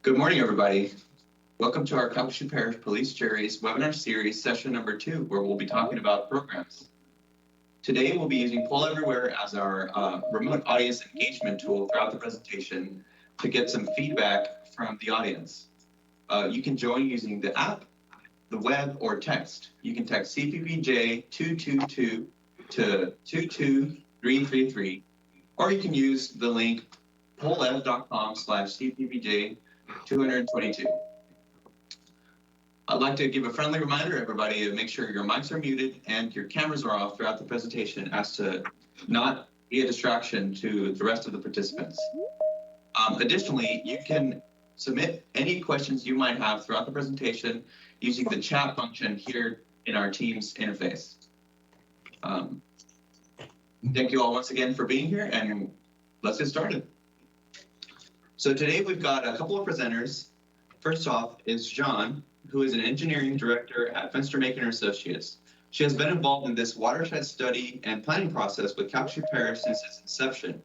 Good morning, everybody. Welcome to our Calcasieu Parish Police Jury's webinar series, session number 2, where we'll be talking about programs. Today, we'll be using Poll Everywhere as our remote audience engagement tool throughout the presentation to get some feedback from the audience. You can join using the app, the web, or text. You can text CPPJ 222 to 22333, or you can use the link pollev.com/CPPJ222. I'd like to give a friendly reminder, everybody, to make sure your mics are muted and your cameras are off throughout the presentation as to not be a distraction to the rest of the participants. Additionally, you can submit any questions you might have throughout the presentation using the chat function here in our Teams interface. Thank you all once again for being here, and let's get started. So today we've got a couple of presenters. First off is John, who is an engineering director at Fenstermaker & Associates. She has been involved in this watershed study and planning process with Calcasieu Parish since its inception.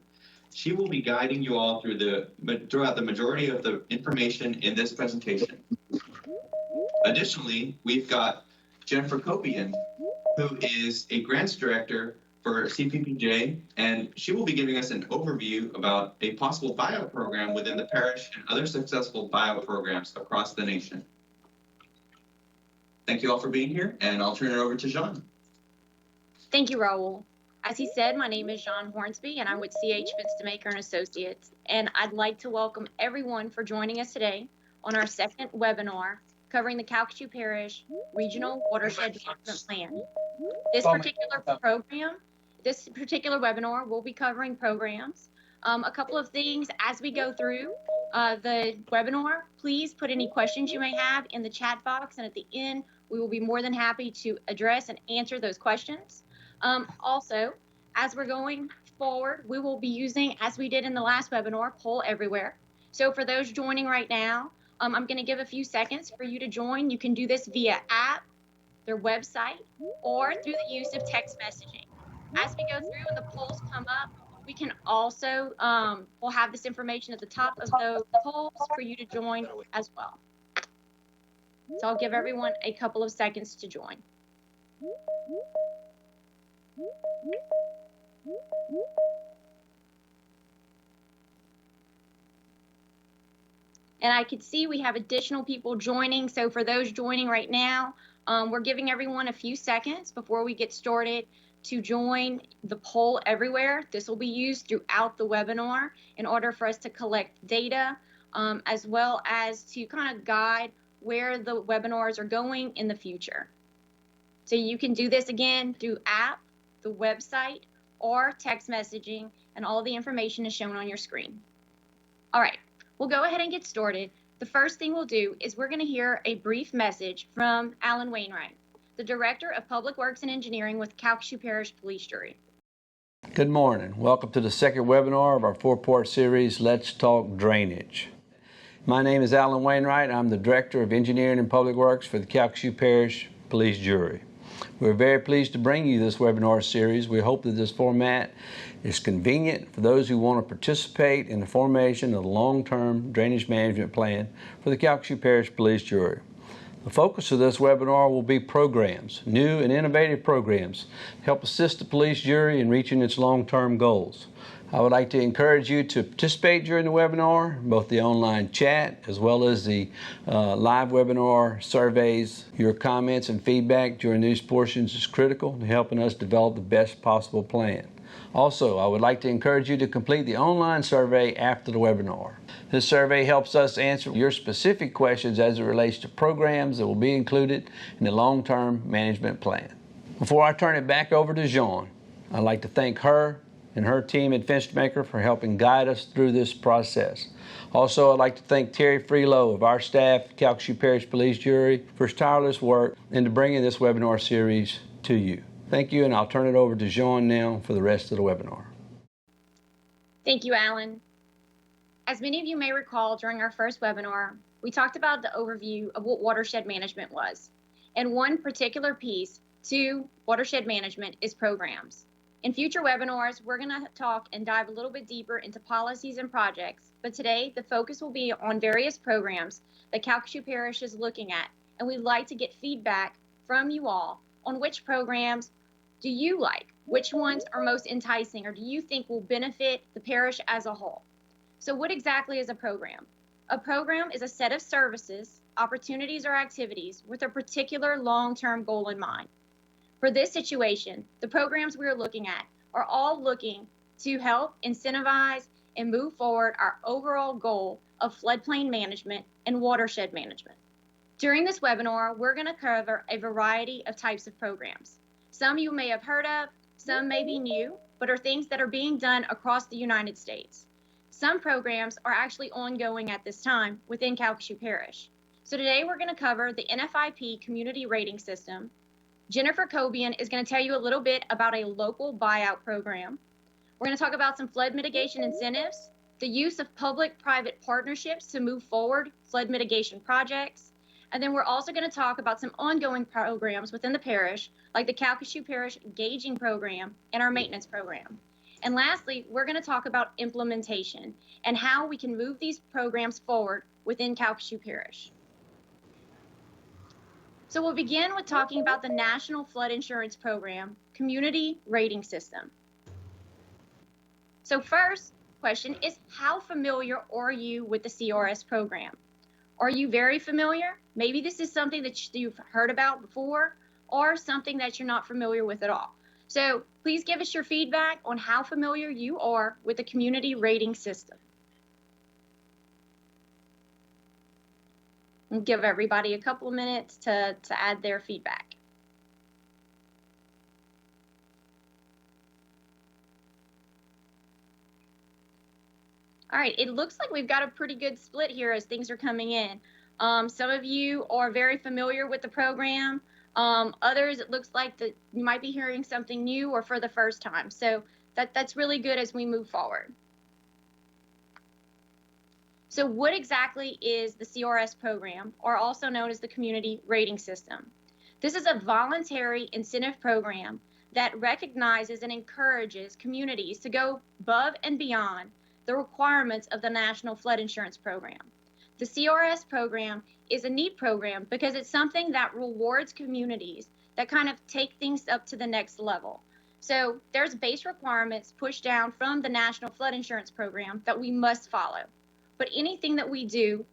She will be guiding you all throughout the majority of the information in this presentation. Additionally, we've got Jennifer Copian, who is a grants director for CPPJ, and she will be giving us an overview about a possible buyout program within the parish and other successful buyout programs across the nation. Thank you all for being here, and I'll turn it over to Jean. Thank you, Raul. As he said, my name is Jean Hornsby, and I'm with CH Fenstermaker & Associates, and I'd like to welcome everyone for joining us today on our second webinar covering the Calcasieu Parish Regional Watershed Management Plan. This particular webinar will be covering programs. A couple of things as we go through the webinar, please put any questions you may have in the chat box, and at the end, we will be more than happy to address and answer those questions. Also, as we're going forward, we will be using, as we did in the last webinar, Poll Everywhere. So for those joining right now, I'm going to give a few seconds for you to join. You can do this via app, their website, or through the use of text messaging. As we go through and the polls come up, we can also, we'll have this information at the top of the polls for you to join as well. So I'll give everyone a couple of seconds to join. And I can see we have additional people joining. So for those joining right now, we're giving everyone a few seconds before we get started to join the Poll Everywhere. This will be used throughout the webinar in order for us to collect data, as well as to kind of guide where the webinars are going in the future. So you can do this again through app, the website, or text messaging, and all the information is shown on your screen. All right, we'll go ahead and get started. The first thing we'll do is we're going to hear a brief message from Alan Wainwright, the Director of Public Works and Engineering with Calcasieu Parish Police Jury. Good morning. Welcome to the second webinar of our 4-part series, Let's Talk Drainage. My name is Alan Wainwright. I'm the Director of Engineering and Public Works for the Calcasieu Parish Police Jury. We're very pleased to bring you this webinar series. We hope that this format is convenient for those who want to participate in the formation of the long-term drainage management plan for the Calcasieu Parish Police Jury. The focus of this webinar will be programs, new and innovative programs, to help assist the police jury in reaching its long-term goals. I would like to encourage you to participate during the webinar, both the online chat as well as the live webinar surveys. Your comments and feedback during these portions is critical to helping us develop the best possible plan. Also, I would like to encourage you to complete the online survey after the webinar. This survey helps us answer your specific questions as it relates to programs that will be included in the long-term management plan. Before I turn it back over to Jean, I'd like to thank her and her team at Fenstermaker for helping guide us through this process. Also, I'd like to thank Terry Freelow of our staff at Calcasieu Parish Police Jury for his tireless work into bringing this webinar series to you. Thank you, and I'll turn it over to Jean now for the rest of the webinar. Thank you, Alan. As many of you may recall, during our first webinar, we talked about the overview of what watershed management was. And one particular piece to watershed management is programs. In future webinars, we're going to talk and dive a little bit deeper into policies and projects, but today the focus will be on various programs that Calcasieu Parish is looking at, and we'd like to get feedback from you all on which programs do you like, which ones are most enticing, or do you think will benefit the parish as a whole. So what exactly is a program? A program is a set of services, opportunities, or activities with a particular long-term goal in mind. For this situation, the programs we are looking at are all looking to help incentivize and move forward our overall goal of floodplain management and watershed management. During this webinar, we're going to cover a variety of types of programs. Some you may have heard of, some may be new, but are things that are being done across the United States. Some programs are actually ongoing at this time within Calcasieu Parish. So today we're going to cover the NFIP Community Rating System. Jennifer Cobian is going to tell you a little bit about a local buyout program. We're going to talk about some flood mitigation incentives, the use of public-private partnerships to move forward flood mitigation projects, and then we're also going to talk about some ongoing programs within the parish, like the Calcasieu Parish Gauging Program and our maintenance program. And lastly, we're going to talk about implementation and how we can move these programs forward within Calcasieu Parish. So we'll begin with talking about the National Flood Insurance Program Community Rating System. So first question is, how familiar are you with the CRS program? Are you very familiar? Maybe this is something that you've heard about before or something that you're not familiar with at all. So please give us your feedback on how familiar you are with the community rating system. We'll give everybody a couple of minutes to add their feedback. All right, it looks like we've got a pretty good split here as things are coming in. Some of you are very familiar with the program. Others, it looks like that you might be hearing something new or for the first time. So that's really good as we move forward. So what exactly is the CRS program, or also known as the Community Rating System? This is a voluntary incentive program that recognizes and encourages communities to go above and beyond the requirements of the National Flood Insurance Program. The CRS program is a neat program because it's something that rewards communities that kind of take things up to the next level. So there's base requirements pushed down from the National Flood Insurance Program that we must follow. But anything that we do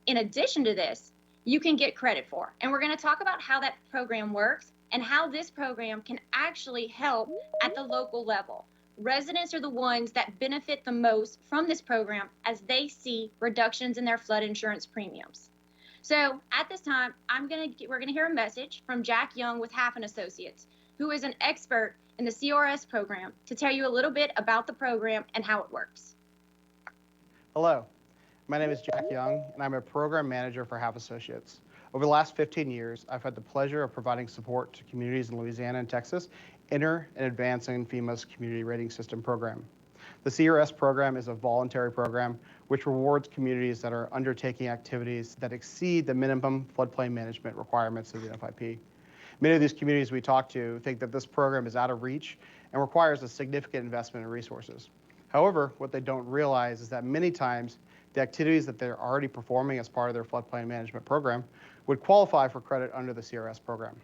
in addition to this, you can get credit for. And we're going to talk about how that program works and how this program can actually help at the local level. Residents are the ones that benefit the most from this program as they see reductions in their flood insurance premiums. So at this time, we're going to hear a message from Jack Young with Half & Associates, who is an expert in the CRS program, to tell you a little bit about the program and how it works. Hello, my name is Jack Young, and I'm a program manager for Half Associates. Over the last 15 years, I've had the pleasure of providing support to communities in Louisiana and Texas enter and advancing FEMA's Community Rating System program. The CRS program is a voluntary program which rewards communities that are undertaking activities that exceed the minimum floodplain management requirements of the NFIP. Many of these communities we talk to think that this program is out of reach and requires a significant investment in resources. However, what they don't realize is that many times the activities that they're already performing as part of their floodplain management program would qualify for credit under the CRS program.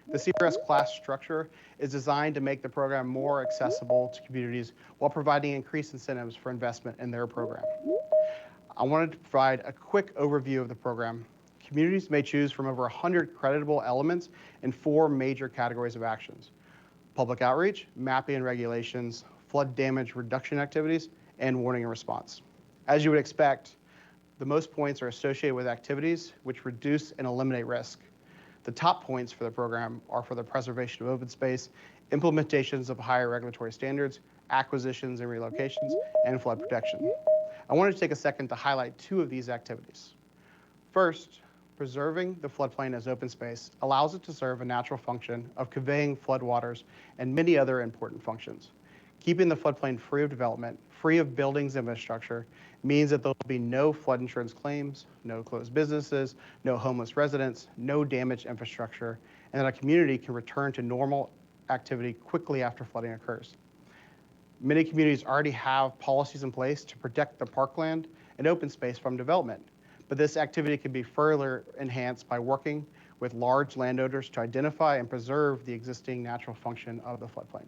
The CRS class structure is designed to make the program more accessible to communities while providing increased incentives for investment in their program. I wanted to provide a quick overview of the program. Communities may choose from over 100 creditable elements in 4 major categories of actions: public outreach, mapping and regulations, flood damage reduction activities, and warning and response. As you would expect, the most points are associated with activities which reduce and eliminate risk. The top points for the program are for the preservation of open space, implementations of higher regulatory standards, acquisitions and relocations, and flood protection. I wanted to take a second to highlight 2 of these activities. First, preserving the floodplain as open space allows it to serve a natural function of conveying floodwaters and many other important functions. Keeping the floodplain free of development, free of buildings and infrastructure, means that there will be no flood insurance claims, no closed businesses, no homeless residents, no damaged infrastructure, and that a community can return to normal activity quickly after flooding occurs. Many communities already have policies in place to protect the parkland and open space from development, but this activity can be further enhanced by working with large landowners to identify and preserve the existing natural function of the floodplain.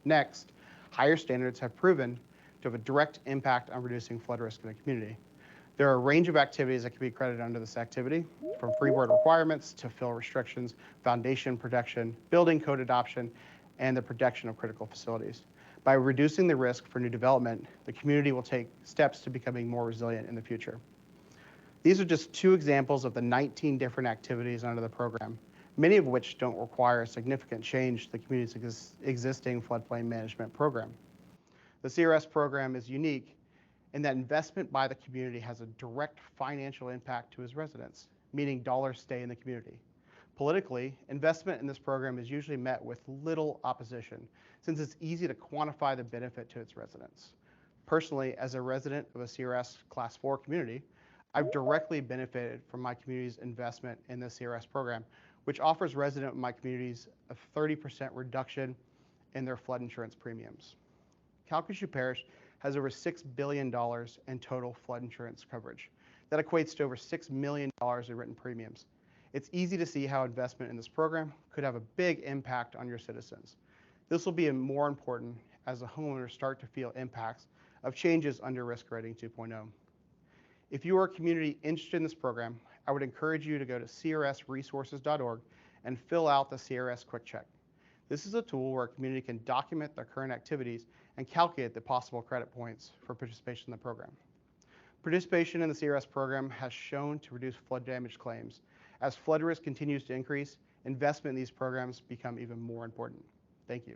Next, higher standards have proven to have a direct impact on reducing flood risk in the community. There are a range of activities that can be credited under this activity, from freeboard requirements to fill restrictions, foundation protection, building code adoption, and the protection of critical facilities. By reducing the risk for new development, the community will take steps to becoming more resilient in the future. These are just 2 examples of the 19 different activities under the program, many of which don't require a significant change to the community's existing floodplain management program. The CRS program is unique in that investment by the community has a direct financial impact to its residents, meaning dollars stay in the community. Politically, investment in this program is usually met with little opposition, since it's easy to quantify the benefit to its residents. Personally, as a resident of a CRS Class 4 community, I've directly benefited from my community's investment in the CRS program, which offers residents of my communities a 30% reduction in their flood insurance premiums. Calcasieu Parish has over $6 billion in total flood insurance coverage. That equates to over $6 million in written premiums. It's easy to see how investment in this program could have a big impact on your citizens. This will be more important as the homeowners start to feel impacts of changes under Risk Rating 2.0. If you are a community interested in this program, I would encourage you to go to crsresources.org and fill out the CRS Quick Check. This is a tool where a community can document their current activities and calculate the possible credit points for participation in the program. Participation in the CRS program has shown to reduce flood damage claims. As flood risk continues to increase, investment in these programs become even more important. Thank you.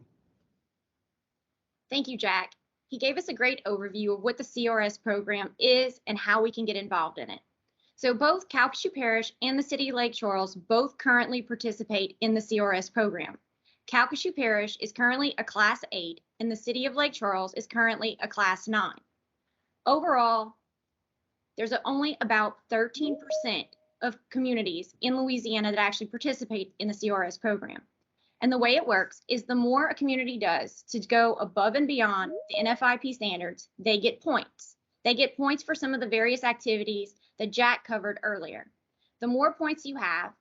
Thank you, Jack. He gave us a great overview of what the CRS program is and how we can get involved in it. So both Calcasieu Parish and the City of Lake Charles both currently participate in the CRS program. Calcasieu Parish is currently a Class 8 and the City of Lake Charles is currently a Class 9. Overall, there's only about 13% of communities in Louisiana that actually participate in the CRS program. And the way it works is the more a community does to go above and beyond the NFIP standards, they get points. They get points for some of the various activities that Jack covered earlier. The more points you have,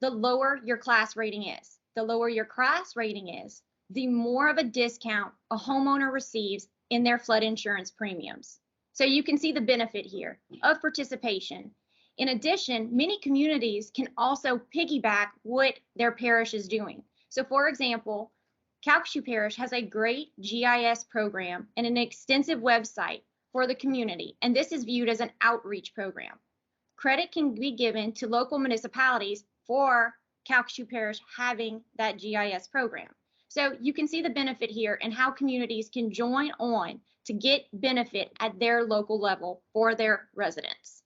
the lower your class rating is. The lower your class rating is, the more of a discount a homeowner receives in their flood insurance premiums. So you can see the benefit here of participation. In addition, many communities can also piggyback what their parish is doing. So for example, Calcasieu Parish has a great GIS program and an extensive website for the community, and this is viewed as an outreach program. Credit can be given to local municipalities for Calcasieu Parish having that GIS program. So you can see the benefit here and how communities can join on to get benefit at their local level for their residents.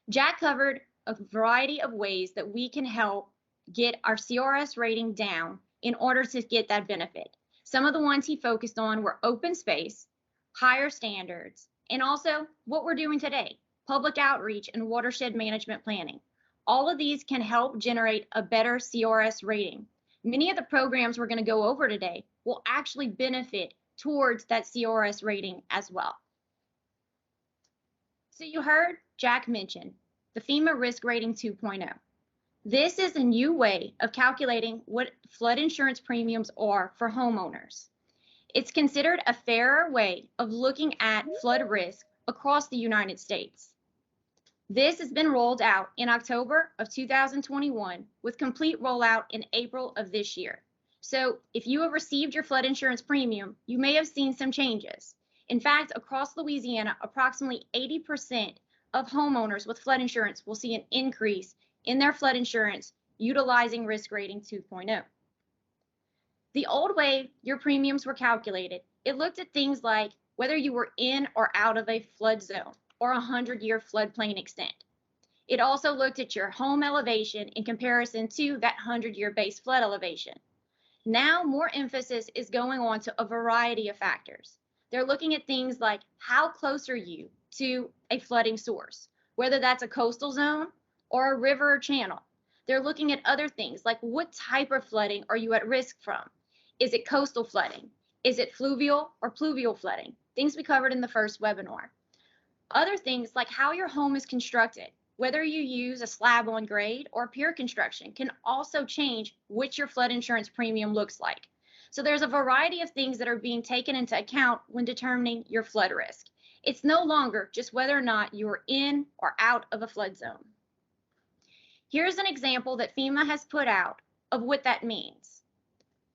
Jack covered a variety of ways that we can help get our CRS rating down in order to get that benefit. Some of the ones he focused on were open space, higher standards, and also what we're doing today, public outreach and watershed management planning. All of these can help generate a better CRS rating. Many of the programs we're going to go over today will actually benefit towards that CRS rating as well. So you heard Jack mention the FEMA Risk Rating 2.0. This is a new way of calculating what flood insurance premiums are for homeowners. It's considered a fairer way of looking at flood risk across the United States. This has been rolled out in October of 2021 with complete rollout in April of this year. So if you have received your flood insurance premium, you may have seen some changes. In fact, across Louisiana, approximately 80% of homeowners with flood insurance will see an increase in their flood insurance utilizing Risk Rating 2.0. The old way your premiums were calculated, it looked at things like whether you were in or out of a flood zone or a 100-year floodplain extent. It also looked at your home elevation in comparison to that 100-year base flood elevation. Now more emphasis is going on to a variety of factors. They're looking at things like how close are you to a flooding source, whether that's a coastal zone or a river or channel. They're looking at other things like what type of flooding are you at risk from? Is it coastal flooding? Is it fluvial or pluvial flooding? Things we covered in the first webinar. Other things like how your home is constructed, whether you use a slab on grade or pier construction, can also change what your flood insurance premium looks like. So there's a variety of things that are being taken into account when determining your flood risk. It's no longer just whether or not you're in or out of a flood zone. Here's an example that FEMA has put out of what that means.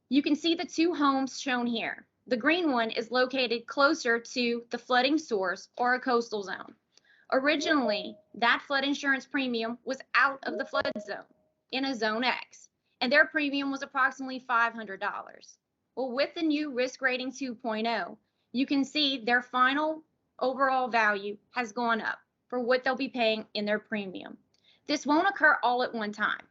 You can see the two homes shown here. The green one is located closer to the flooding source or a coastal zone. Originally, that flood insurance premium was out of the flood zone in a zone X, and their premium was approximately $500. Well, with the new risk rating 2.0, you can see their final overall value has gone up for what they'll be paying in their premium. This won't occur all at one time.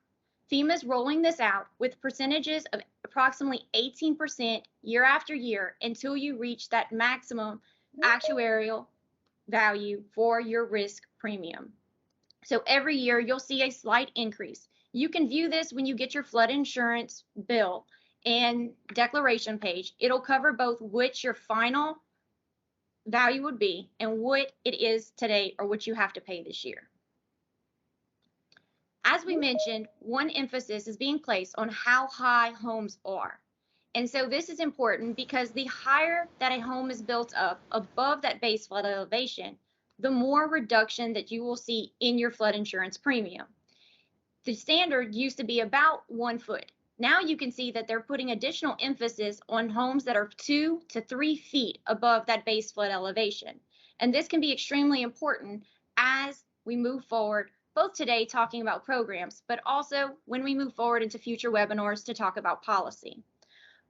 FEMA's rolling this out with percentages of approximately 18% year after year until you reach that maximum actuarial value for your risk premium. So every year you'll see a slight increase. You can view this when you get your flood insurance bill and declaration page. It'll cover both what your final value would be and what it is today or what you have to pay this year. As we mentioned, one emphasis is being placed on how high homes are. And so this is important because the higher that a home is built up above that base flood elevation, the more reduction that you will see in your flood insurance premium. The standard used to be about 1 foot. Now you can see that they're putting additional emphasis on homes that are 2 to 3 feet above that base flood elevation. And this can be extremely important as we move forward, both today talking about programs, but also when we move forward into future webinars to talk about policy.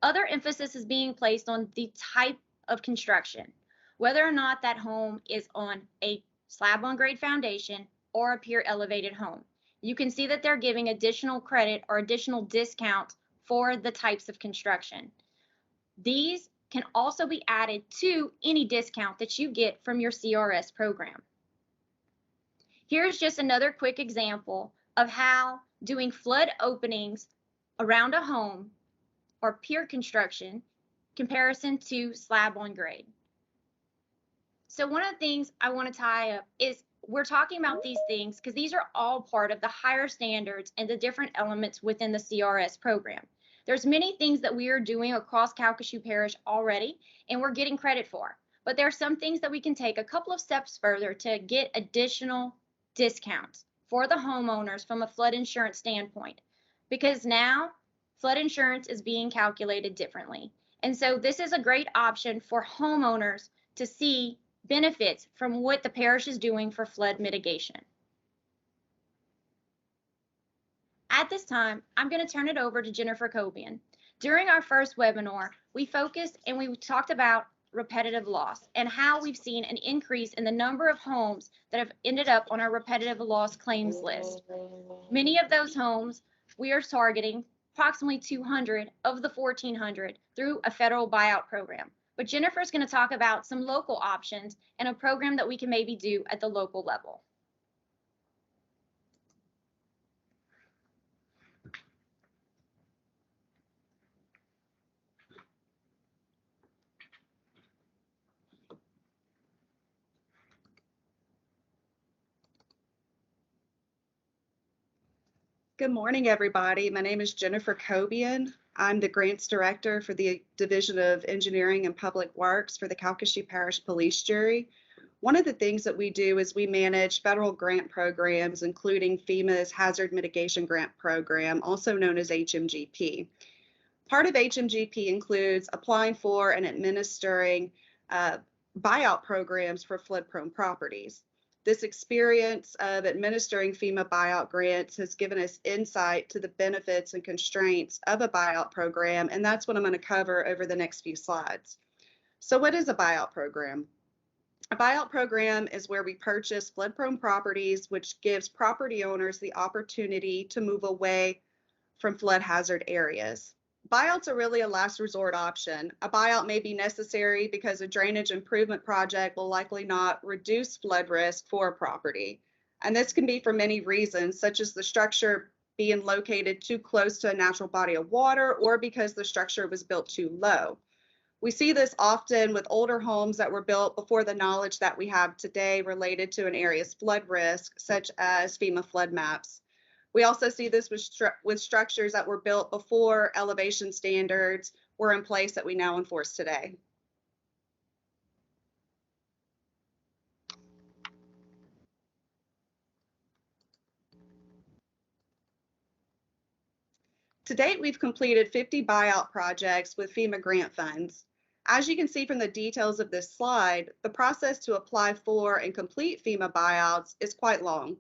Other emphasis is being placed on the type of construction, whether or not that home is on a slab on grade foundation or a pier elevated home. You can see that they're giving additional credit or additional discount for the types of construction. These can also be added to any discount that you get from your CRS program. Here's just another quick example of how doing flood openings around a home or pier construction comparison to slab on grade. So one of the things I want to tie up is we're talking about these things because these are all part of the higher standards and the different elements within the CRS program. There's many things that we are doing across Calcasieu Parish already, and we're getting credit for. But there are some things that we can take a couple of steps further to get additional discounts for the homeowners from a flood insurance standpoint, because now flood insurance is being calculated differently. And so this is a great option for homeowners to see benefits from what the parish is doing for flood mitigation. At this time, I'm going to turn it over to Jennifer Cobian. During our first webinar, we focused and we talked about repetitive loss and how we've seen an increase in the number of homes that have ended up on our repetitive loss claims list. Many of those homes we are targeting approximately 200 of the 1,400 through a federal buyout program. But Jennifer's going to talk about some local options and a program that we can maybe do at the local level. Good morning, everybody. My name is Jennifer Cobian. I'm the Grants Director for the Division of Engineering and Public Works for the Calcasieu Parish Police Jury. One of the things that we do is we manage federal grant programs, including FEMA's Hazard Mitigation Grant Program, also known as HMGP. Part of HMGP includes applying for and administering buyout programs for flood-prone properties. This experience of administering FEMA buyout grants has given us insight to the benefits and constraints of a buyout program, and that's what I'm going to cover over the next few slides. So what is a buyout program? A buyout program is where we purchase flood-prone properties, which gives property owners the opportunity to move away from flood hazard areas. Buyouts are really a last resort option. A buyout may be necessary because a drainage improvement project will likely not reduce flood risk for a property. And this can be for many reasons, such as the structure being located too close to a natural body of water or because the structure was built too low. We see this often with older homes that were built before the knowledge that we have today related to an area's flood risk, such as FEMA flood maps. We also see this with structures that were built before elevation standards were in place that we now enforce today. To date, we've completed 50 buyout projects with FEMA grant funds. As you can see from the details of this slide, the process to apply for and complete FEMA buyouts is quite long.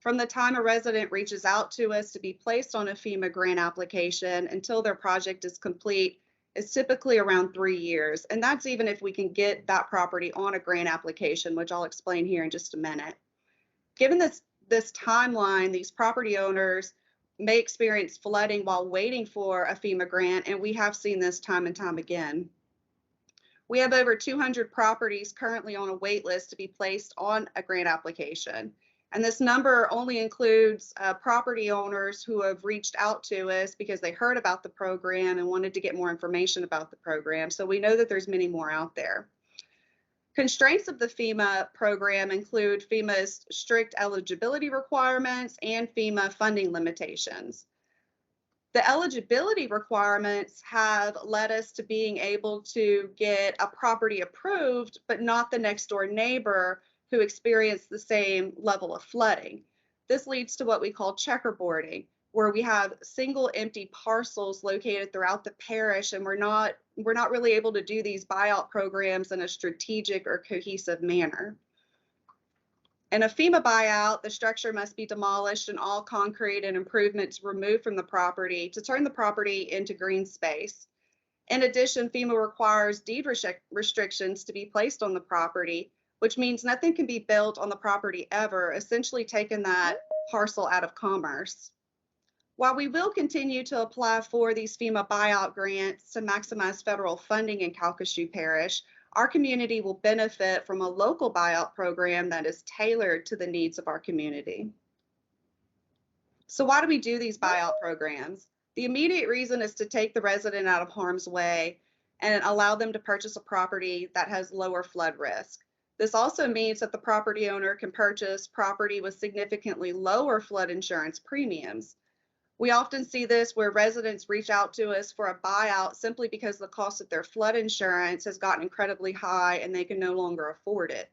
From the time a resident reaches out to us to be placed on a FEMA grant application until their project is complete is typically around 3 years. And that's even if we can get that property on a grant application, which I'll explain here in just a minute. Given this timeline, these property owners may experience flooding while waiting for a FEMA grant, and we have seen this time and time again. We have over 200 properties currently on a wait list to be placed on a grant application. And this number only includes property owners who have reached out to us because they heard about the program and wanted to get more information about the program. So we know that there's many more out there. Constraints of the FEMA program include FEMA's strict eligibility requirements and FEMA funding limitations. The eligibility requirements have led us to being able to get a property approved, but not the next door neighbor who experienced the same level of flooding. This leads to what we call checkerboarding, where we have single empty parcels located throughout the parish, and we're not really able to do these buyout programs in a strategic or cohesive manner. In a FEMA buyout, the structure must be demolished and all concrete and improvements removed from the property to turn the property into green space. In addition, FEMA requires deed restrictions to be placed on the property, which means nothing can be built on the property ever, essentially taking that parcel out of commerce. While we will continue to apply for these FEMA buyout grants to maximize federal funding in Calcasieu Parish, our community will benefit from a local buyout program that is tailored to the needs of our community. So why do we do these buyout programs? The immediate reason is to take the resident out of harm's way and allow them to purchase a property that has lower flood risk. This also means that the property owner can purchase property with significantly lower flood insurance premiums. We often see this where residents reach out to us for a buyout simply because the cost of their flood insurance has gotten incredibly high and they can no longer afford it.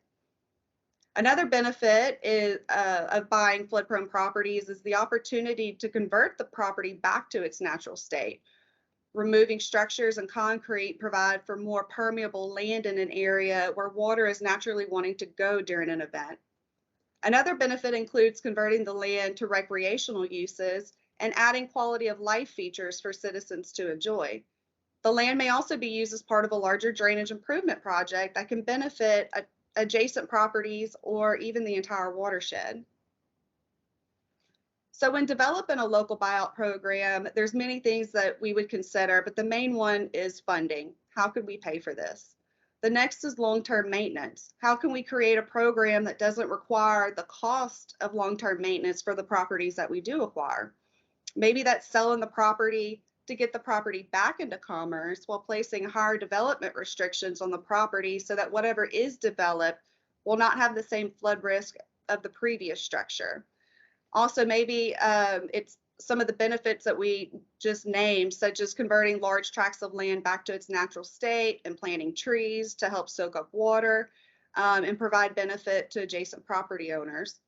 Another benefit of buying flood-prone properties is the opportunity to convert the property back to its natural state. Removing structures and concrete provide for more permeable land in an area where water is naturally wanting to go during an event. Another benefit includes converting the land to recreational uses and adding quality of life features for citizens to enjoy. The land may also be used as part of a larger drainage improvement project that can benefit adjacent properties or even the entire watershed. So when developing a local buyout program, there's many things that we would consider, but the main one is funding. How could we pay for this? The next is long-term maintenance. How can we create a program that doesn't require the cost of long-term maintenance for the properties that we do acquire? Maybe that's selling the property to get the property back into commerce while placing higher development restrictions on the property so that whatever is developed will not have the same flood risk of the previous structure. Also, maybe it's some of the benefits that we just named, such as converting large tracts of land back to its natural state and planting trees to help soak up water and provide benefit to adjacent property owners.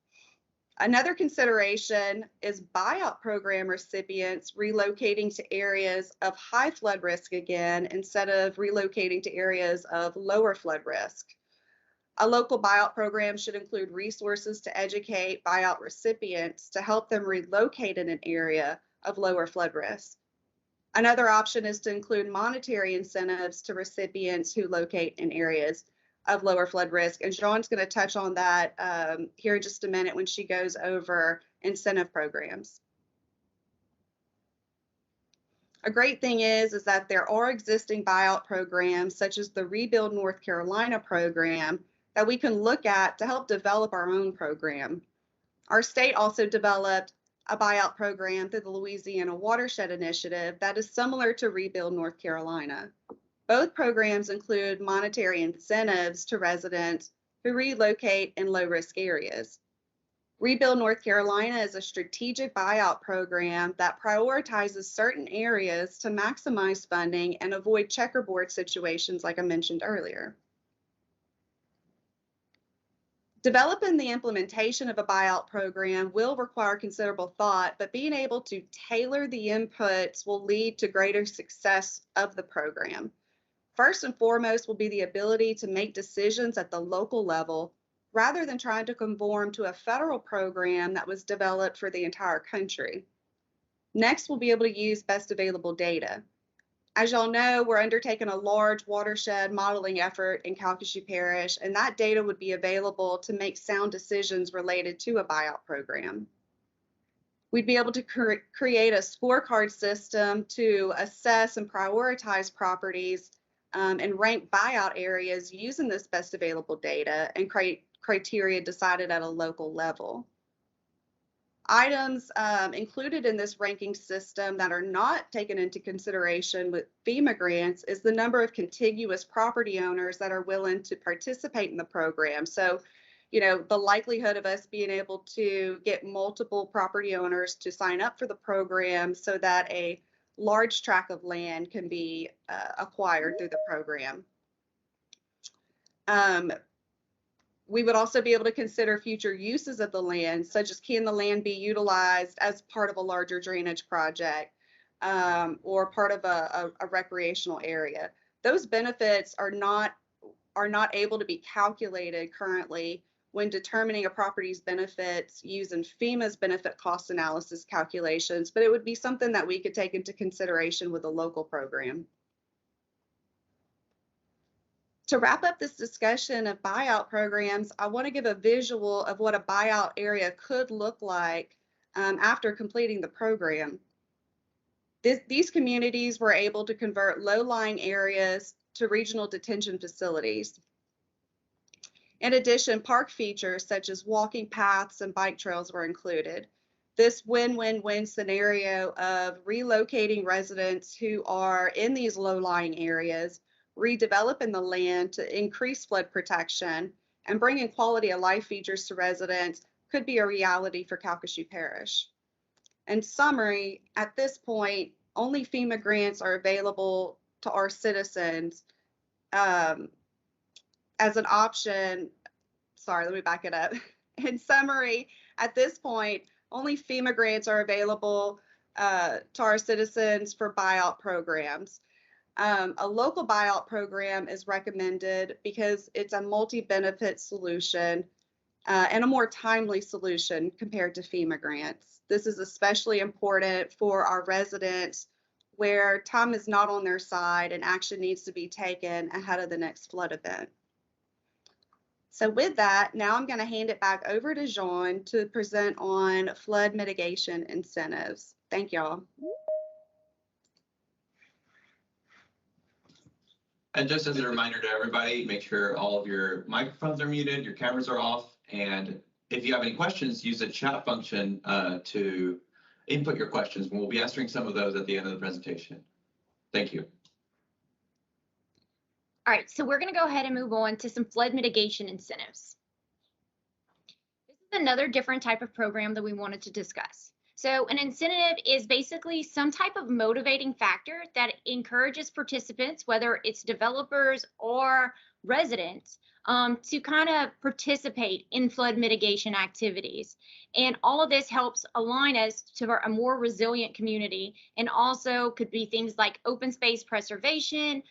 Another consideration is buyout program recipients relocating to areas of high flood risk again, instead of relocating to areas of lower flood risk. A local buyout program should include resources to educate buyout recipients to help them relocate in an area of lower flood risk. Another option is to include monetary incentives to recipients who locate in areas of lower flood risk. And Jean's going to touch on that here in just a minute when she goes over incentive programs. A great thing is that there are existing buyout programs such as the Rebuild North Carolina program that we can look at to help develop our own program. Our state also developed a buyout program through the Louisiana Watershed Initiative that is similar to Rebuild North Carolina. Both programs include monetary incentives to residents who relocate in low-risk areas. Rebuild North Carolina is a strategic buyout program that prioritizes certain areas to maximize funding and avoid checkerboard situations like I mentioned earlier. Developing the implementation of a buyout program will require considerable thought, but being able to tailor the inputs will lead to greater success of the program. First and foremost will be the ability to make decisions at the local level rather than trying to conform to a federal program that was developed for the entire country. Next, we'll be able to use best available data. As y'all know, we're undertaking a large watershed modeling effort in Calcasieu Parish, and that data would be available to make sound decisions related to a buyout program. We'd be able to create a scorecard system to assess and prioritize properties and rank buyout areas using this best available data and criteria decided at a local level. Items included in this ranking system that are not taken into consideration with FEMA grants is the number of contiguous property owners that are willing to participate in the program. So, you know, the likelihood of us being able to get multiple property owners to sign up for the program so that a large tract of land can be acquired through the program. We would also be able to consider future uses of the land, such as can the land be utilized as part of a larger drainage project or part of a recreational area. Those benefits are not able to be calculated currently when determining a property's benefits using FEMA's benefit cost analysis calculations, but it would be something that we could take into consideration with a local program. To wrap up this discussion of buyout programs, I want to give a visual of what a buyout area could look like after completing the program. These communities were able to convert low-lying areas to regional detention facilities. In addition, park features such as walking paths and bike trails were included. This win-win-win scenario of relocating residents who are in these low-lying areas, redeveloping the land to increase flood protection, and bringing quality of life features to residents could be a reality for Calcasieu Parish. In summary, at this point, only FEMA grants are available to our citizens as an option. Sorry, let me back it up. In summary, at this point, only FEMA grants are available to our citizens for buyout programs. A local buyout program is recommended because it's a multi-benefit solution and a more timely solution compared to FEMA grants. This is especially important for our residents where time is not on their side and action needs to be taken ahead of the next flood event. So with that, now I'm going to hand it back over to Jean to present on flood mitigation incentives. Thank y'all. And just as a reminder to everybody, make sure all of your microphones are muted, your cameras are off, and if you have any questions, use the chat function to input your questions. We'll be answering some of those at the end of the presentation. Thank you. All right, so we're going to go ahead and move on to some flood mitigation incentives. This is another different type of program that we wanted to discuss. So an incentive is basically some type of motivating factor that encourages participants, whether it's developers or residents, to kind of participate in flood mitigation activities. And all of this helps align us to a more resilient community, and also could be things like open space preservation,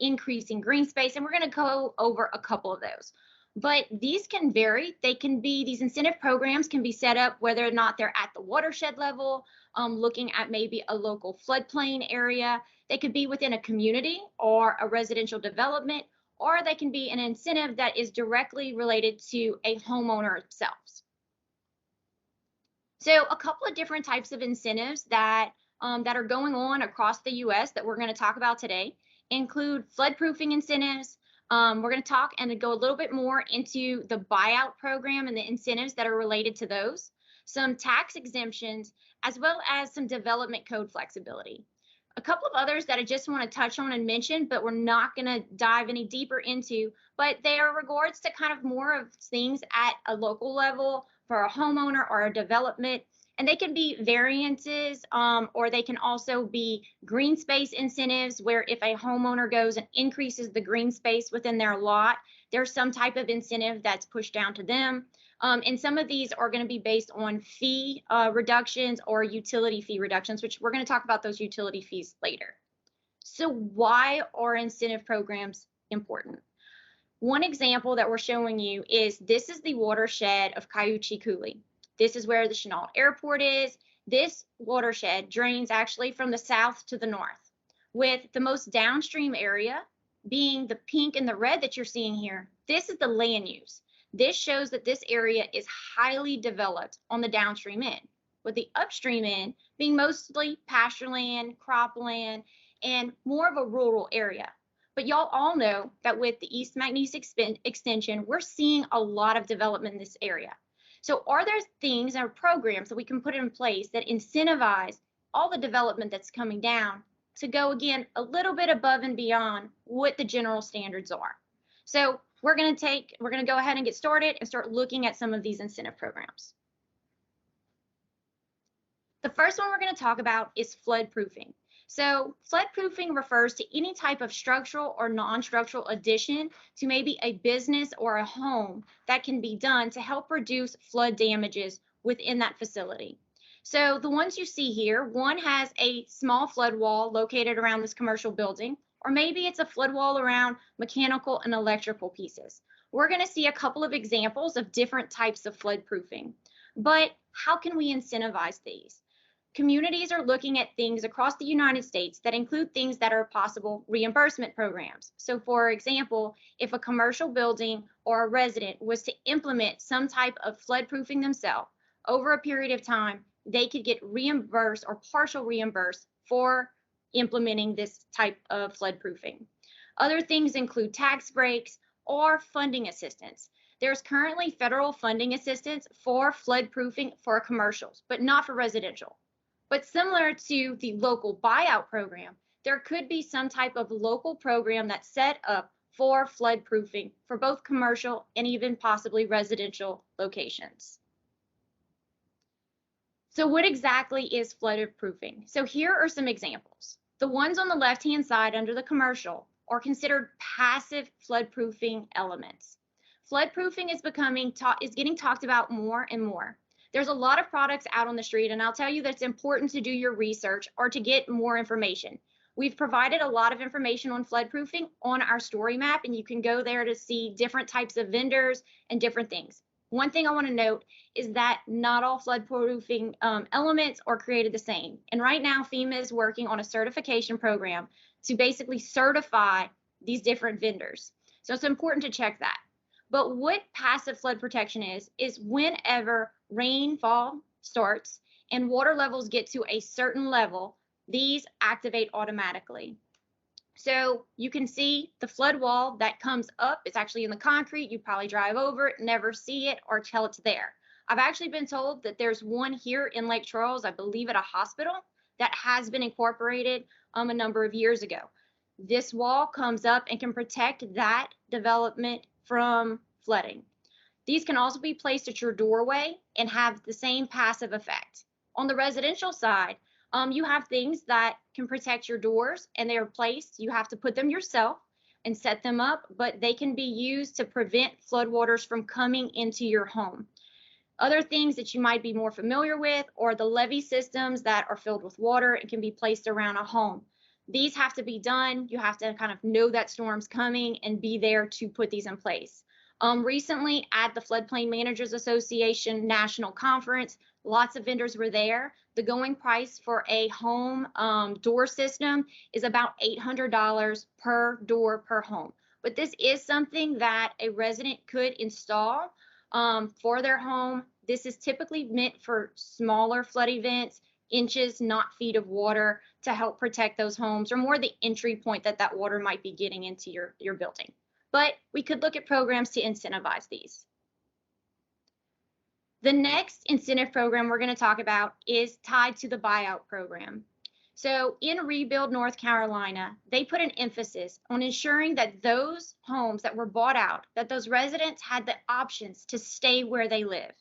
increasing green space, and we're going to go over a couple of those. But these can vary. These incentive programs can be set up whether or not they're at the watershed level, looking at maybe a local floodplain area. They could be within a community or a residential development, or they can be an incentive that is directly related to a homeowner themselves. So a couple of different types of incentives that are going on across the U.S. that we're going to talk about today include floodproofing incentives. We're going to talk and go a little bit more into the buyout program and the incentives that are related to those. some tax exemptions, as well as some development code flexibility. A couple of others that I just want to touch on and mention, but we're not going to dive any deeper into, but they are regards to kind of more of things at a local level for a homeowner or a development. And they can be variances, or they can also be green space incentives, where if a homeowner goes and increases the green space within their lot, there's some type of incentive that's pushed down to them. And some of these are going to be based on fee reductions or utility fee reductions, which we're going to talk about those utility fees later. So why are incentive programs important? One example that we're showing you is this is the watershed of Cayuchi Coulee. This is where the Chenault Airport is. This watershed drains actually from the south to the north, with the most downstream area being the pink and the red that you're seeing here. This is the land use. This shows that this area is highly developed on the downstream end, with the upstream end being mostly pasture land, cropland, and more of a rural area. But y'all all know that with the East McNeese extension, we're seeing a lot of development in this area. So are there things or programs that we can put in place that incentivize all the development that's coming down to go, again, a little bit above and beyond what the general standards are? So we're going to go ahead and get started and start looking at some of these incentive programs. The first one we're going to talk about is flood proofing. So flood proofing refers to any type of structural or non-structural addition to maybe a business or a home that can be done to help reduce flood damages within that facility. So the ones you see here, one has a small flood wall located around this commercial building, or maybe it's a flood wall around mechanical and electrical pieces. We're going to see a couple of examples of different types of flood proofing, but how can we incentivize these? Communities are looking at things across the United States that include things that are possible reimbursement programs. So for example, if a commercial building or a resident was to implement some type of flood proofing themselves over a period of time, they could get reimbursed or partial reimbursed for implementing this type of flood proofing. Other things include tax breaks or funding assistance. There's currently federal funding assistance for flood proofing for commercials, but not for residential. But similar to the local buyout program, there could be some type of local program that's set up for flood proofing for both commercial and even possibly residential locations. So what exactly is flood proofing? So here are some examples. The ones on the left-hand side under the commercial are considered passive flood proofing elements. Flood proofing is getting talked about more and more. There's a lot of products out on the street, and I'll tell you that it's important to do your research or to get more information. We've provided a lot of information on flood proofing on our story map, and you can go there to see different types of vendors and different things. One thing I want to note is that not all flood proofing elements are created the same. And right now, FEMA is working on a certification program to basically certify these different vendors. So it's important to check that. But what passive flood protection is whenever rainfall starts and water levels get to a certain level, these activate automatically. So you can see the flood wall that comes up. It's actually in the concrete. You probably drive over it, never see it, or tell it's there. I've actually been told that there's one here in Lake Charles, I believe at a hospital, that has been incorporated a number of years ago. This wall comes up and can protect that development from flooding. These can also be placed at your doorway and have the same passive effect. On the residential side, you have things that can protect your doors, and they are placed. You have to put them yourself and set them up, but they can be used to prevent floodwaters from coming into your home. Other things that you might be more familiar with are the levee systems that are filled with water and can be placed around a home. These have to be done. You have to kind of know that storm's coming and be there to put these in place. Recently at the Floodplain Managers Association National Conference, lots of vendors were there. The going price for a home door system is about $800 per door per home. But this is something that a resident could install for their home. This is typically meant for smaller flood events, inches, not feet of water, to help protect those homes, or more the entry point that water might be getting into your building. But we could look at programs to incentivize these. The next incentive program we're going to talk about is tied to the buyout program. So in Rebuild, North Carolina, they put an emphasis on ensuring that those homes that were bought out, that those residents had the options to stay where they live.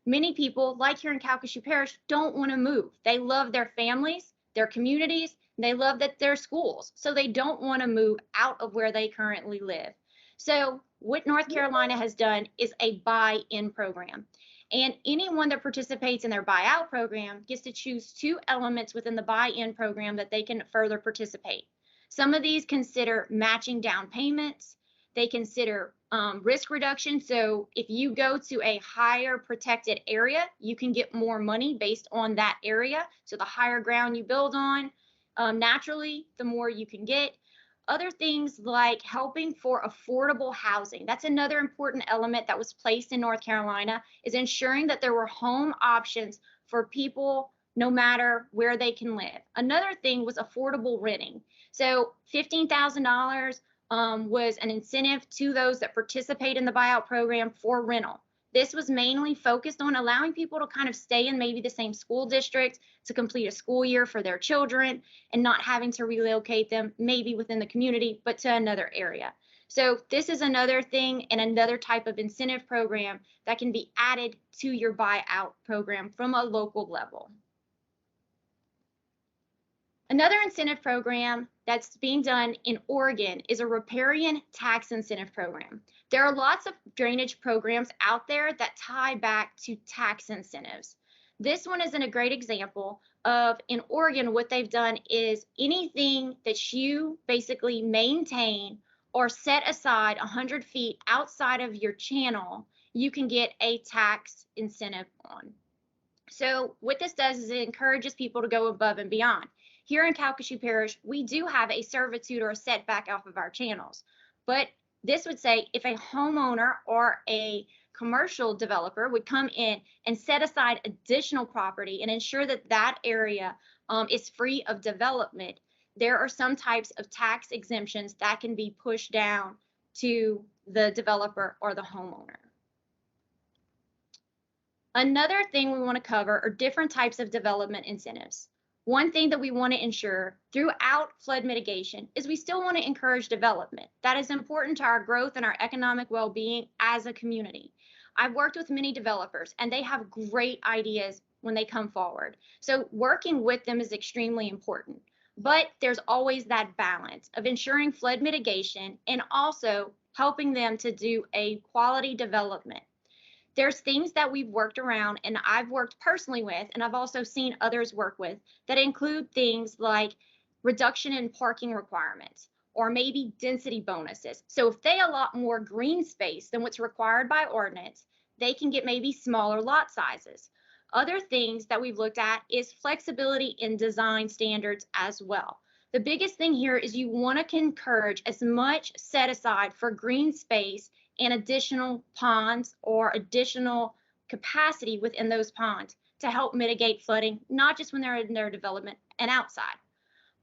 Many people, like here in Calcasieu Parish, don't want to move. They love their families, their communities, they love their schools. So they don't want to move out of where they currently live. So what North Carolina has done is a buy-in program. And anyone that participates in their buyout program gets to choose 2 elements within the buy-in program that they can further participate. Some of these consider matching down payments. They consider risk reduction. So if you go to a higher protected area, you can get more money based on that area. So the higher ground you build on, naturally, the more you can get. Other things like helping for affordable housing. That's another important element that was placed in North Carolina, is ensuring that there were home options for people no matter where they can live. Another thing was affordable renting. So $15,000 was an incentive to those that participate in the buyout program for rental. This was mainly focused on allowing people to kind of stay in maybe the same school district to complete a school year for their children and not having to relocate them maybe within the community, but to another area. So this is another thing and another type of incentive program that can be added to your buyout program from a local level. Another incentive program that's being done in Oregon is a riparian tax incentive program. There are lots of drainage programs out there that tie back to tax incentives. This one is a great example of, in Oregon, what they've done is anything that you basically maintain or set aside 100 feet outside of your channel, you can get a tax incentive on. So what this does is it encourages people to go above and beyond. Here in Calcasieu Parish, we do have a servitude or a setback off of our channels. But this would say if a homeowner or a commercial developer would come in and set aside additional property and ensure that that area is free of development, there are some types of tax exemptions that can be pushed down to the developer or the homeowner. Another thing we want to cover are different types of development incentives. One thing that we want to ensure throughout flood mitigation is we still want to encourage development. That is important to our growth and our economic well-being as a community. I've worked with many developers and they have great ideas when they come forward. So working with them is extremely important. But there's always that balance of ensuring flood mitigation and also helping them to do a quality development. There's things that we've worked around and I've worked personally with, and I've also seen others work with, that include things like reduction in parking requirements or maybe density bonuses. So if they allot more green space than what's required by ordinance, they can get maybe smaller lot sizes. Other things that we've looked at is flexibility in design standards as well. The biggest thing here is you want to encourage as much set aside for green space and additional ponds or additional capacity within those ponds to help mitigate flooding, not just when they're in their development and outside.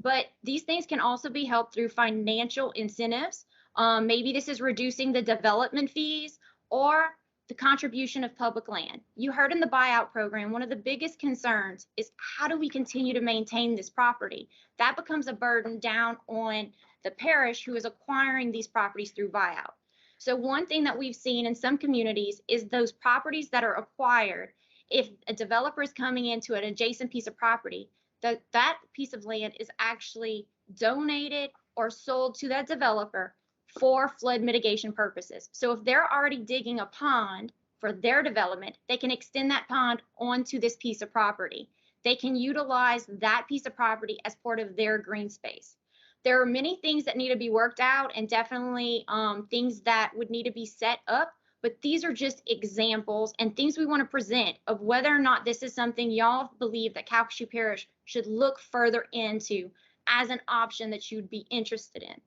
But these things can also be helped through financial incentives. Maybe this is reducing the development fees or the contribution of public land. You heard in the buyout program, one of the biggest concerns is how do we continue to maintain this property? That becomes a burden down on the parish who is acquiring these properties through buyout. So one thing that we've seen in some communities is those properties that are acquired, if a developer is coming into an adjacent piece of property, that piece of land is actually donated or sold to that developer for flood mitigation purposes. So if they're already digging a pond for their development, they can extend that pond onto this piece of property. They can utilize that piece of property as part of their green space. There are many things that need to be worked out and definitely things that would need to be set up, but these are just examples and things we want to present of whether or not this is something y'all believe that Calcasieu Parish should look further into as an option that you'd be interested in.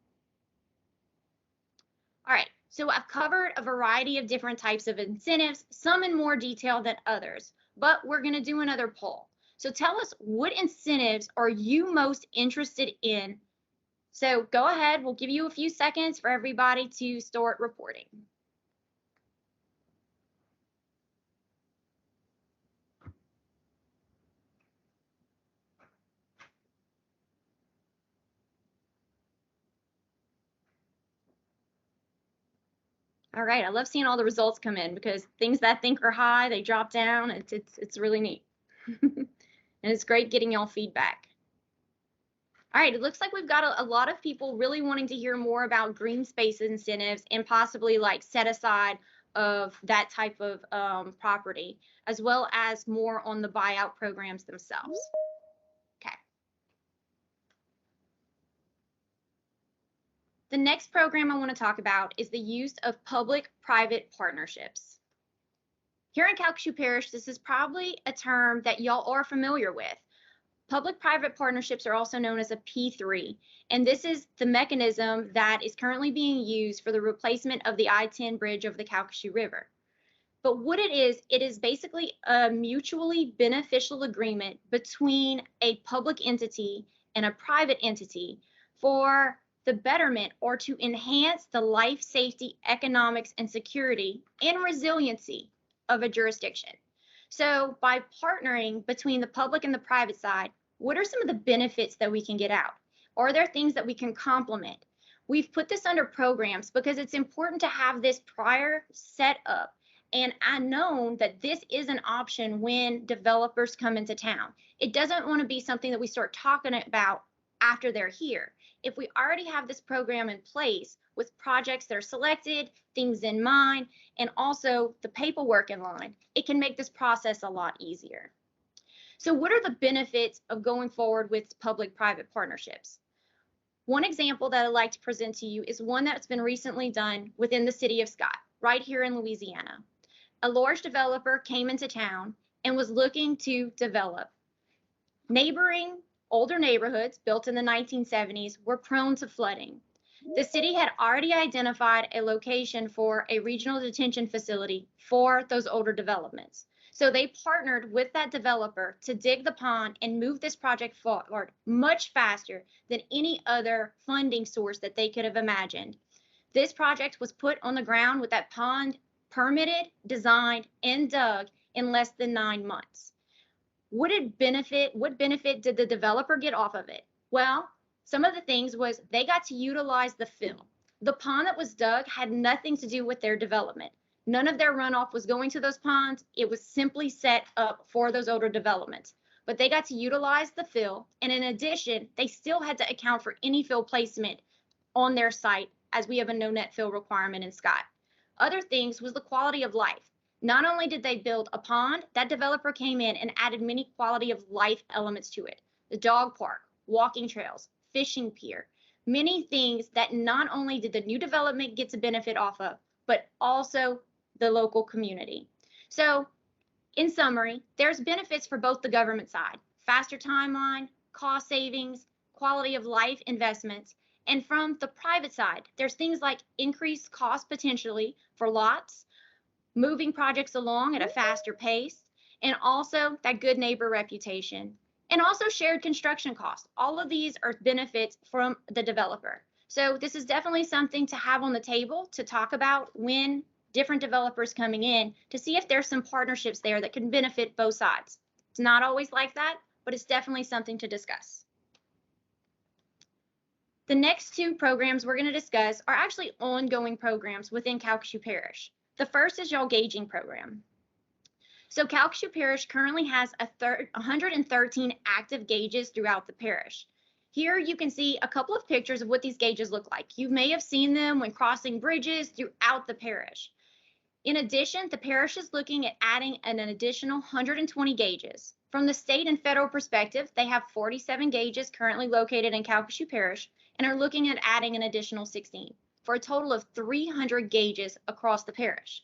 All right, so I've covered a variety of different types of incentives, some in more detail than others, but we're going to do another poll. So tell us, what incentives are you most interested in? So go ahead, we'll give you a few seconds for everybody to start reporting. All right, I love seeing all the results come in because things that I think are high, they drop down. It's really neat. And it's great getting y'all feedback. All right, it looks like we've got a lot of people really wanting to hear more about green space incentives and possibly like set aside of that type of property, as well as more on the buyout programs themselves. Okay. The next program I want to talk about is the use of public-private partnerships. Here in Calcasieu Parish, this is probably a term that y'all are familiar with. Public-private partnerships are also known as a P3, and this is the mechanism that is currently being used for the replacement of the I-10 bridge over the Calcasieu River. But what it is basically a mutually beneficial agreement between a public entity and a private entity for the betterment or to enhance the life, safety, economics, and security and resiliency of a jurisdiction. So by partnering between the public and the private side, what are some of the benefits that we can get out? Are there things that we can complement? We've put this under programs because it's important to have this prior set up. And I know that this is an option when developers come into town. It doesn't want to be something that we start talking about after they're here. If we already have this program in place with projects that are selected, things in mind, and also the paperwork in line, it can make this process a lot easier. So what are the benefits of going forward with public-private partnerships? One example that I'd like to present to you is one that's been recently done within the city of Scott, right here in Louisiana. A large developer came into town and was looking to develop. Neighboring older neighborhoods built in the 1970s were prone to flooding. The city had already identified a location for a regional detention facility for those older developments. So they partnered with that developer to dig the pond and move this project forward much faster than any other funding source that they could have imagined. This project was put on the ground with that pond permitted, designed, and dug in less than 9 months. What benefit did the developer get off of it? Well, some of the things was they got to utilize the fill. The pond that was dug had nothing to do with their development. None of their runoff was going to those ponds. It was simply set up for those older developments. But they got to utilize the fill, and in addition, they still had to account for any fill placement on their site, as we have a no net fill requirement in Scott. Other things was the quality of life. Not only did they build a pond, that developer came in and added many quality of life elements to it. The dog park, walking trails, fishing pier, many things that not only did the new development get to benefit off of, but also the local community. So in summary, there's benefits for both the government side, faster timeline, cost savings, quality of life investments, and from the private side, there's things like increased cost potentially for lots, moving projects along at a faster pace, and also that good neighbor reputation, and also shared construction costs. All of these are benefits from the developer. So this is definitely something to have on the table to talk about when different developers coming in to see if there's some partnerships there that can benefit both sides. It's not always like that, but it's definitely something to discuss. The next two programs we're going to discuss are actually ongoing programs within Calcasieu Parish. The first is y'all gauging program. So Calcasieu Parish currently has 113 active gauges throughout the parish. Here you can see a couple of pictures of what these gauges look like. You may have seen them when crossing bridges throughout the parish. In addition, the parish is looking at adding an additional 120 gauges. From the state and federal perspective, they have 47 gauges currently located in Calcasieu Parish and are looking at adding an additional 16 for a total of 300 gauges across the parish.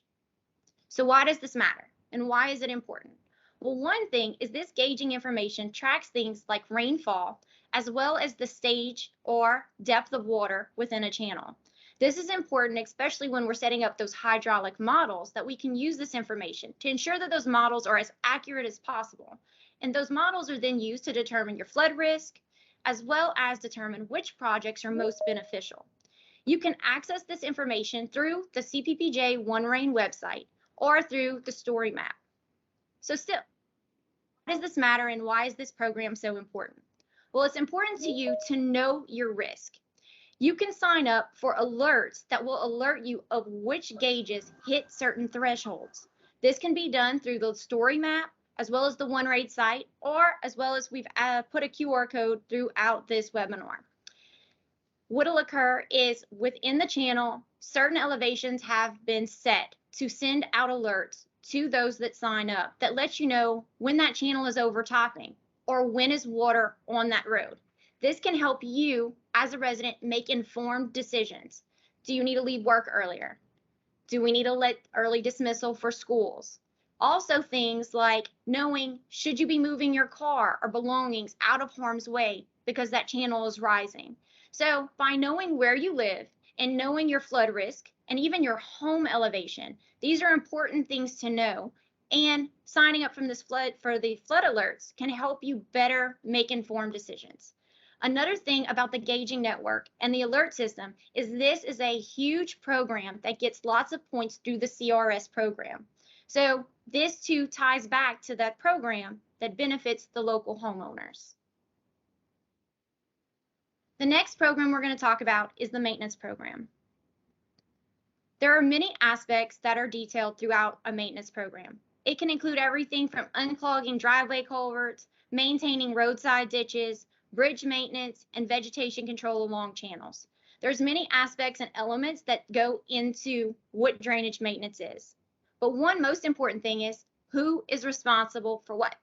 So why does this matter and why is it important? Well, one thing is this gauging information tracks things like rainfall as well as the stage or depth of water within a channel. This is important, especially when we're setting up those hydraulic models, that we can use this information to ensure that those models are as accurate as possible. And those models are then used to determine your flood risk, as well as determine which projects are most beneficial. You can access this information through the CPPJ OneRain website or through the story map. So still, why does this matter and why is this program so important? Well, it's important to you to know your risk. You can sign up for alerts that will alert you of which gauges hit certain thresholds. This can be done through the story map, as well as the OneRate site, or as well as we've put a QR code throughout this webinar. What'll occur is within the channel, certain elevations have been set to send out alerts to those that sign up that let you know when that channel is overtopping or when is water on that road. This can help you as a resident make informed decisions. Do you need to leave work earlier? Do we need to let early dismissal for schools? Also things like knowing should you be moving your car or belongings out of harm's way because that channel is rising. So by knowing where you live and knowing your flood risk and even your home elevation, these are important things to know. And signing up for the flood alerts can help you better make informed decisions. Another thing about the gauging network and the alert system is this is a huge program that gets lots of points through the CRS program. So this too ties back to that program that benefits the local homeowners. The next program we're going to talk about is the maintenance program. There are many aspects that are detailed throughout a maintenance program. It can include everything from unclogging driveway culverts, maintaining roadside ditches, bridge maintenance, and vegetation control along channels. There's many aspects and elements that go into what drainage maintenance is. But one most important thing is who is responsible for what.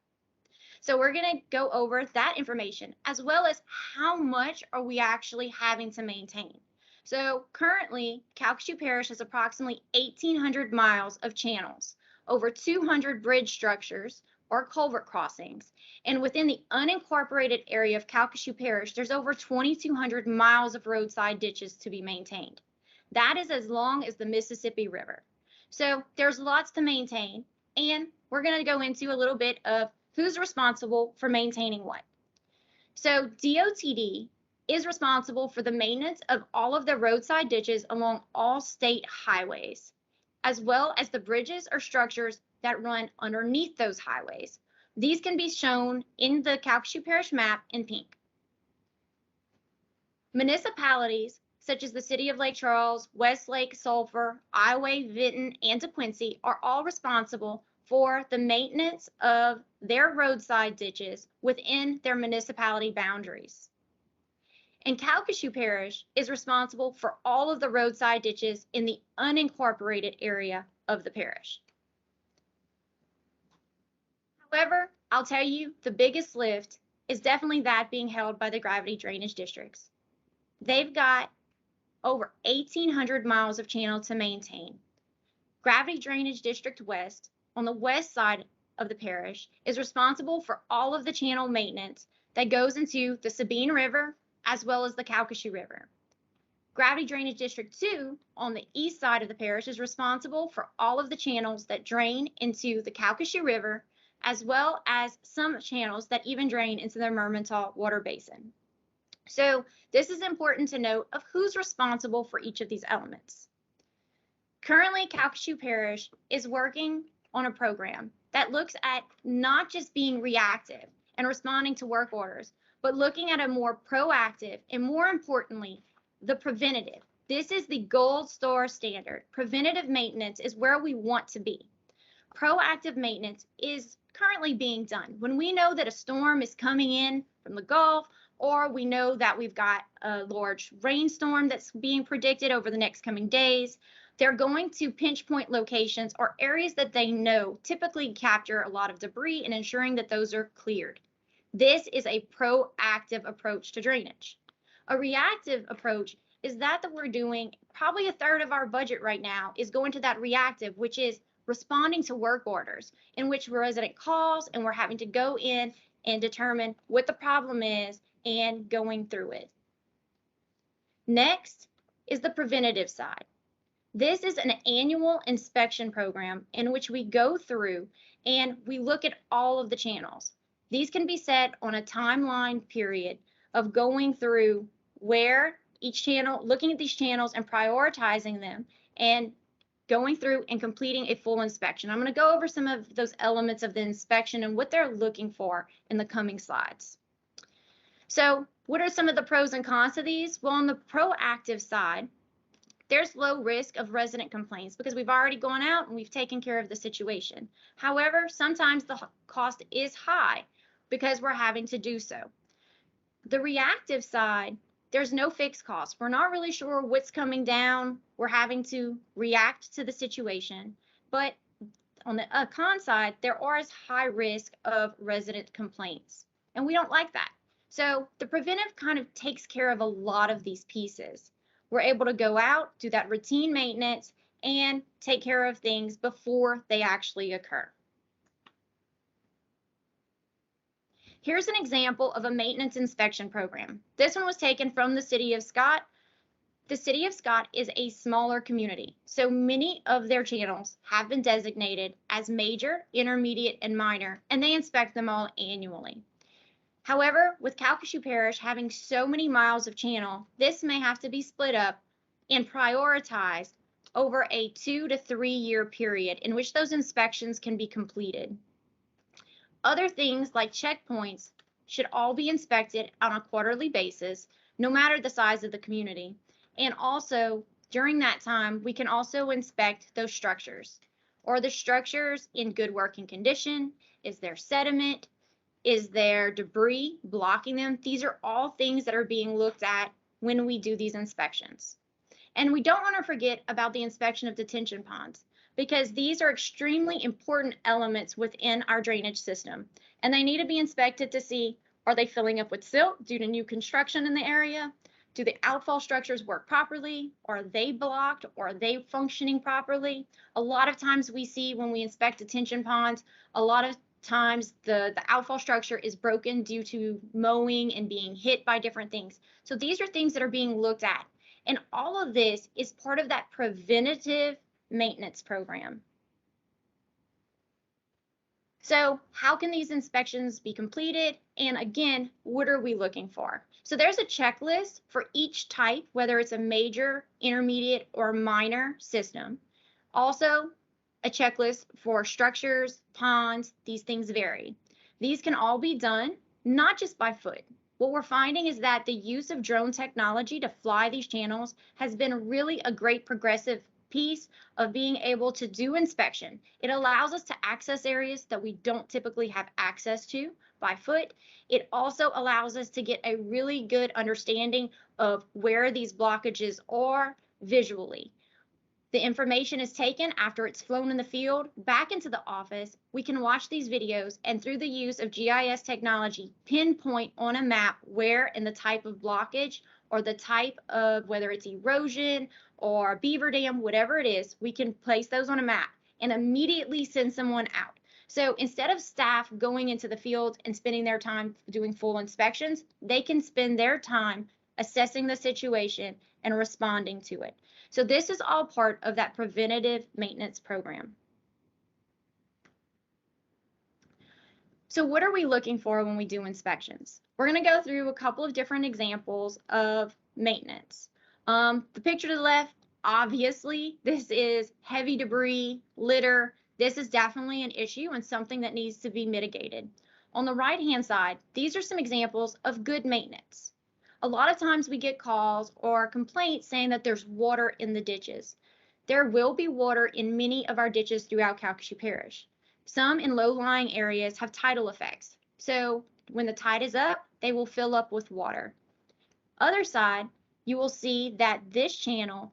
So we're going to go over that information as well as how much are we actually having to maintain. So currently, Calcasieu Parish has approximately 1,800 miles of channels, over 200 bridge structures or culvert crossings. And within the unincorporated area of Calcasieu Parish, there's over 2,200 miles of roadside ditches to be maintained. That is as long as the Mississippi River. So there's lots to maintain, and we're going to go into a little bit of who's responsible for maintaining what. So DOTD is responsible for the maintenance of all of the roadside ditches along all state highways, as well as the bridges or structures that run underneath those highways. These can be shown in the Calcasieu Parish map in pink. Municipalities such as the City of Lake Charles, Westlake, Sulphur, Ioway, Vinton, and DeQuincy are all responsible for the maintenance of their roadside ditches within their municipality boundaries. And Calcasieu Parish is responsible for all of the roadside ditches in the unincorporated area of the parish. However, I'll tell you, the biggest lift is definitely that being held by the gravity drainage districts. They've got over 1,800 miles of channel to maintain. Gravity Drainage District West, on the west side of the parish, is responsible for all of the channel maintenance that goes into the Sabine River as well as the Calcasieu River. Gravity Drainage District 2, on the east side of the parish, is responsible for all of the channels that drain into the Calcasieu River, as well as some channels that even drain into the Mermentau Water Basin. So this is important to note of who's responsible for each of these elements. Currently, Calcasieu Parish is working on a program that looks at not just being reactive and responding to work orders, but looking at a more proactive and, more importantly, the preventative. This is the gold star standard. Preventative maintenance is where we want to be. Proactive maintenance is currently being done. When we know that a storm is coming in from the Gulf, or we know that we've got a large rainstorm that's being predicted over the next coming days, they're going to pinch point locations or areas that they know typically capture a lot of debris and ensuring that those are cleared. This is a proactive approach to drainage. A reactive approach is that we're doing probably a third of our budget right now is going to that reactive, which is responding to work orders in which a resident calls and we're having to go in and determine what the problem is and going through it. Next is the preventative side. This is an annual inspection program in which we go through and we look at all of the channels. These can be set on a timeline period of going through where each channel, looking at these channels and prioritizing them and going through and completing a full inspection. I'm going to go over some of those elements of the inspection and what they're looking for in the coming slides. So what are some of the pros and cons to these? Well, on the proactive side, there's low risk of resident complaints because we've already gone out and we've taken care of the situation. However, sometimes the cost is high because we're having to do so. The reactive side, there's no fixed cost. We're not really sure what's coming down. We're having to react to the situation. But on the con side, there is high risk of resident complaints, and we don't like that. So the preventive kind of takes care of a lot of these pieces. We're able to go out, do that routine maintenance, and take care of things before they actually occur. Here's an example of a maintenance inspection program. This one was taken from the City of Scott. The City of Scott is a smaller community, so many of their channels have been designated as major, intermediate, and minor, and they inspect them all annually. However, with Calcasieu Parish having so many miles of channel, this may have to be split up and prioritized over a 2 to 3 year period in which those inspections can be completed. Other things like checkpoints should all be inspected on a quarterly basis, no matter the size of the community. And also, during that time, we can also inspect those structures. Are the structures in good working condition? Is there sediment? Is there debris blocking them? These are all things that are being looked at when we do these inspections. And we don't want to forget about the inspection of detention ponds, because these are extremely important elements within our drainage system. And they need to be inspected to see, are they filling up with silt due to new construction in the area? Do the outfall structures work properly? Are they blocked? Or are they functioning properly? A lot of times we see when we inspect detention ponds, a lot of times the outfall structure is broken due to mowing and being hit by different things. So these are things that are being looked at. And all of this is part of that preventative maintenance program. So how can these inspections be completed? And again, what are we looking for? So there's a checklist for each type, whether it's a major, intermediate, or minor system. Also, a checklist for structures, ponds, these things vary. These can all be done, not just by foot. What we're finding is that the use of drone technology to fly these channels has been really a great progressive piece of being able to do inspection. It allows us to access areas that we don't typically have access to by foot. It also allows us to get a really good understanding of where these blockages are visually. The information is taken after it's flown in the field back into the office. We can watch these videos and through the use of GIS technology, pinpoint on a map where and the type of blockage or the type of whether it's erosion or beaver dam, whatever it is, we can place those on a map and immediately send someone out. So instead of staff going into the field and spending their time doing full inspections, they can spend their time assessing the situation and responding to it. So this is all part of that preventative maintenance program. So what are we looking for when we do inspections? We're going to go through a couple of different examples of maintenance. The picture to the left, obviously, this is heavy debris, litter. This is definitely an issue and something that needs to be mitigated. On the right-hand side, these are some examples of good maintenance. A lot of times we get calls or complaints saying that there's water in the ditches. There will be water in many of our ditches throughout Calcasieu Parish. Some in low-lying areas have tidal effects. So when the tide is up, they will fill up with water. Other side, you will see that this channel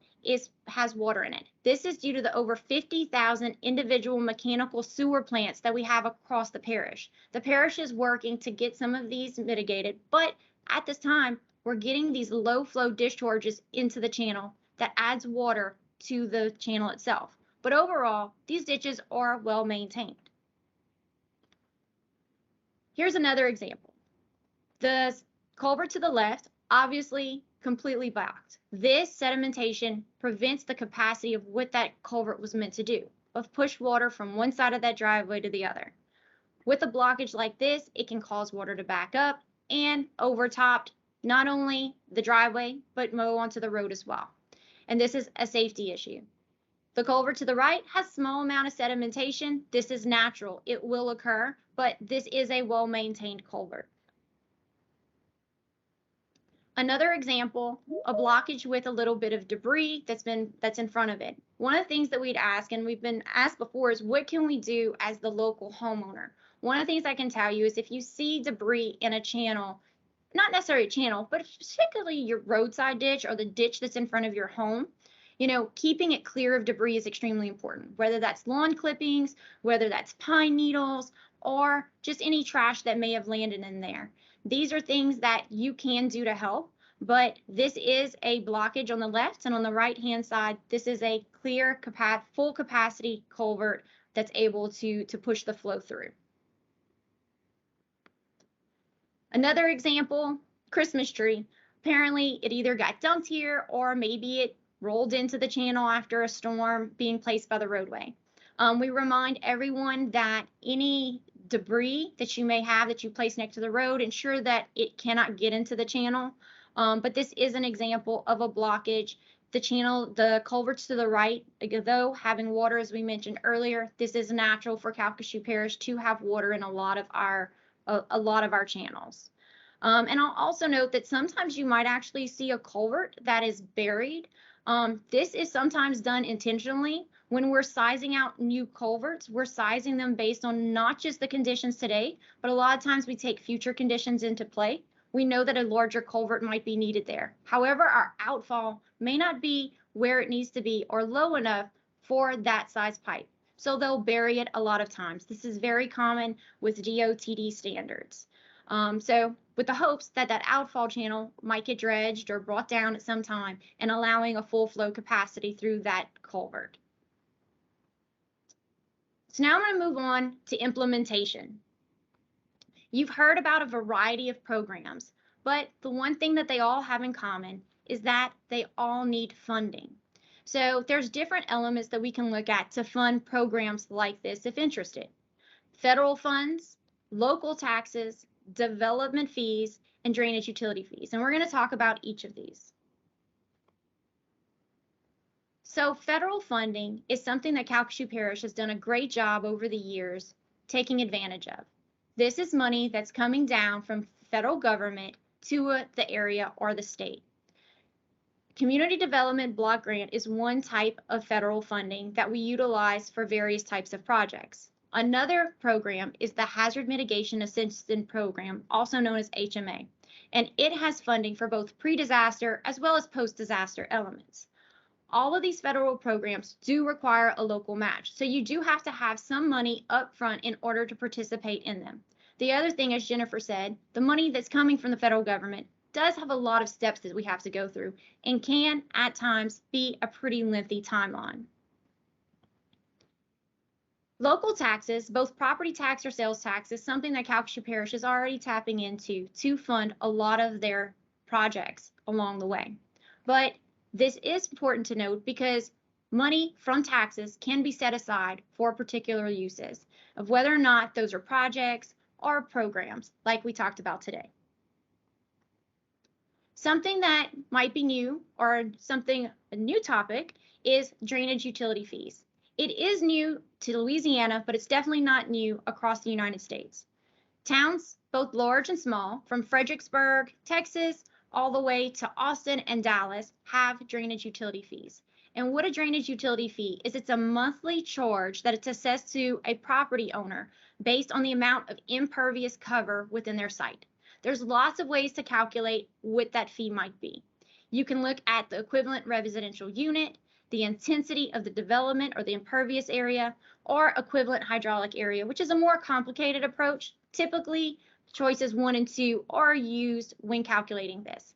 has water in it. This is due to the over 50,000 individual mechanical sewer plants that we have across the parish. The parish is working to get some of these mitigated, but at this time, we're getting these low flow discharges into the channel that adds water to the channel itself. But overall, these ditches are well maintained. Here's another example. The culvert to the left, obviously completely blocked. This sedimentation prevents the capacity of what that culvert was meant to do, of push water from one side of that driveway to the other. With a blockage like this, it can cause water to back up and overtop not only the driveway, but mow onto the road as well. And this is a safety issue. The culvert to the right has a small amount of sedimentation. This is natural. It will occur, but this is a well-maintained culvert. Another example, a blockage with a little bit of debris that's in front of it. One of the things that we'd ask, and we've been asked before, is what can we do as the local homeowner? One of the things I can tell you is if you see debris in a channel, not necessarily a channel, but particularly your roadside ditch or the ditch that's in front of your home, keeping it clear of debris is extremely important, whether that's lawn clippings, whether that's pine needles, or just any trash that may have landed in there. These are things that you can do to help, but this is a blockage on the left, and on the right-hand side, this is a clear, full capacity culvert that's able to push the flow through. Another example, Christmas tree. Apparently, it either got dumped here or maybe it rolled into the channel after a storm being placed by the roadway. We remind everyone that any debris that you may have that you place next to the road, ensure that it cannot get into the channel. But this is an example of a blockage. The culverts to the right, though having water, as we mentioned earlier, this is natural for Calcasieu Parish to have water in a lot of our channels. And I'll also note that sometimes you might actually see a culvert that is buried. This is sometimes done intentionally. When we're sizing out new culverts, we're sizing them based on not just the conditions today, but a lot of times we take future conditions into play. We know that a larger culvert might be needed there. However, our outfall may not be where it needs to be or low enough for that size pipe. So they'll bury it a lot of times. This is very common with DOTD standards. So with the hopes that that outfall channel might get dredged or brought down at some time and allowing a full flow capacity through that culvert. So now I'm going to move on to implementation. You've heard about a variety of programs, but the one thing that they all have in common is that they all need funding. So there's different elements that we can look at to fund programs like this if interested. Federal funds, local taxes, development fees, and drainage utility fees. And we're going to talk about each of these. So federal funding is something that Calcasieu Parish has done a great job over the years taking advantage of. This is money that's coming down from federal government to the area or the state. Community Development Block Grant is one type of federal funding that we utilize for various types of projects. Another program is the Hazard Mitigation Assistance Program, also known as HMA, and it has funding for both pre-disaster as well as post-disaster elements. All of these federal programs do require a local match, so you do have to have some money up front in order to participate in them. The other thing, as Jennifer said, the money that's coming from the federal government does have a lot of steps that we have to go through and can, at times, be a pretty lengthy timeline. Local taxes, both property tax or sales tax, is something that Calcasieu Parish is already tapping into to fund a lot of their projects along the way. But this is important to note because money from taxes can be set aside for particular uses of whether or not those are projects or programs like we talked about today. Something that might be new or a new topic is drainage utility fees. It is new to Louisiana, but it's definitely not new across the United States. Towns, both large and small, from Fredericksburg, Texas, all the way to Austin and Dallas, have drainage utility fees. And what a drainage utility fee is, it's a monthly charge that it's assessed to a property owner based on the amount of impervious cover within their site. There's lots of ways to calculate what that fee might be. You can look at the equivalent residential unit, the intensity of the development or the impervious area, or equivalent hydraulic area, which is a more complicated approach. Typically, choices 1 and 2 are used when calculating this.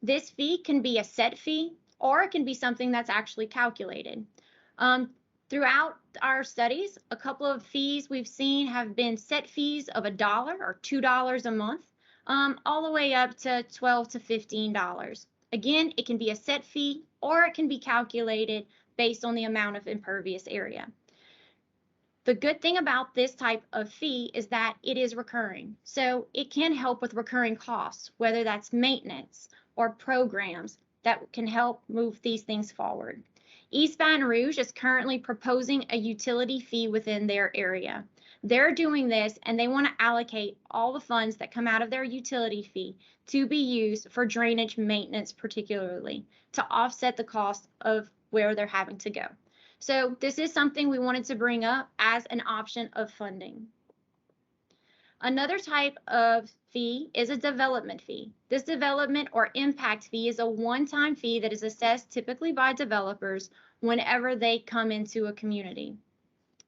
This fee can be a set fee, or it can be something that's actually calculated. Throughout our studies, a couple of fees we've seen have been set fees of $1 or $2 a month, all the way up to $12 to $15. Again, it can be a set fee or it can be calculated based on the amount of impervious area. The good thing about this type of fee is that it is recurring. So it can help with recurring costs, whether that's maintenance or programs that can help move these things forward. East Baton Rouge is currently proposing a utility fee within their area. They're doing this and they want to allocate all the funds that come out of their utility fee to be used for drainage maintenance, particularly to offset the cost of where they're having to go. So this is something we wanted to bring up as an option of funding. Another type of fee is a development fee. This development or impact fee is a one-time fee that is assessed typically by developers whenever they come into a community.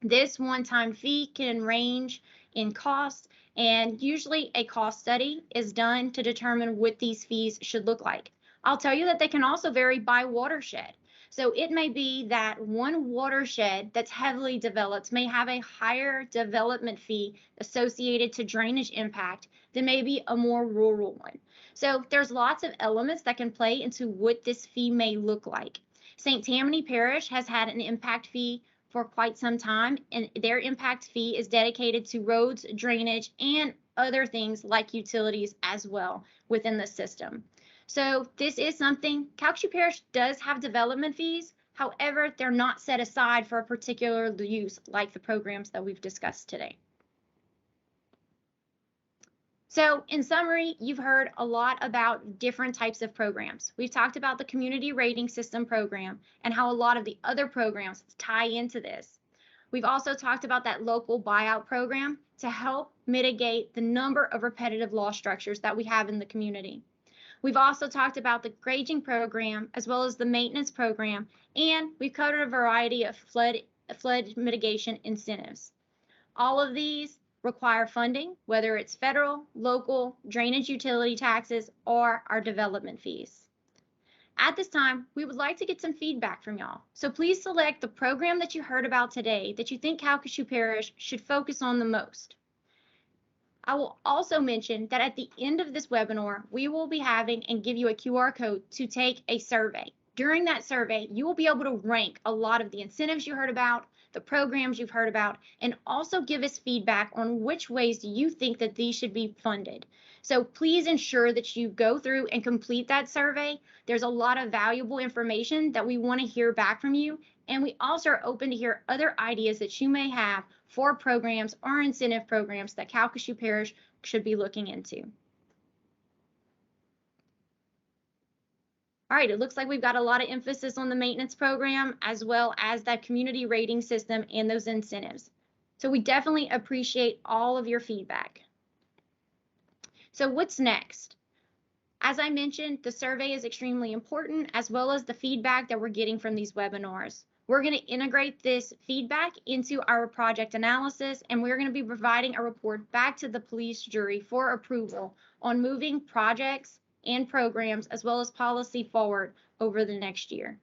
This one-time fee can range in cost, and usually a cost study is done to determine what these fees should look like. I'll tell you that they can also vary by watershed. So it may be that one watershed that's heavily developed may have a higher development fee associated to drainage impact than maybe a more rural one. So there's lots of elements that can play into what this fee may look like. St. Tammany Parish has had an impact fee for quite some time, and their impact fee is dedicated to roads, drainage, and other things like utilities as well within the system. So this is something, Calcasieu Parish does have development fees. However, they're not set aside for a particular use like the programs that we've discussed today. So in summary, you've heard a lot about different types of programs. We've talked about the community rating system program and how a lot of the other programs tie into this. We've also talked about that local buyout program to help mitigate the number of repetitive loss structures that we have in the community. We've also talked about the grading program as well as the maintenance program, and we've covered a variety of flood mitigation incentives. All of these require funding, whether it's federal, local, drainage utility taxes, or our development fees. At this time, we would like to get some feedback from y'all. So please select the program that you heard about today that you think Calcasieu Parish should focus on the most. I will also mention that at the end of this webinar, we will be having and give you a QR code to take a survey. During that survey, you will be able to rank a lot of the incentives you heard about, the programs you've heard about, and also give us feedback on which ways do you think that these should be funded. So please ensure that you go through and complete that survey. There's a lot of valuable information that we want to hear back from you, and we also are open to hear other ideas that you may have for programs or incentive programs that Calcasieu Parish should be looking into. All right, it looks like we've got a lot of emphasis on the maintenance program as well as that community rating system and those incentives. So we definitely appreciate all of your feedback. So what's next? As I mentioned, the survey is extremely important as well as the feedback that we're getting from these webinars. We're going to integrate this feedback into our project analysis, and we're going to be providing a report back to the police jury for approval on moving projects and programs as well as policy forward over the next year.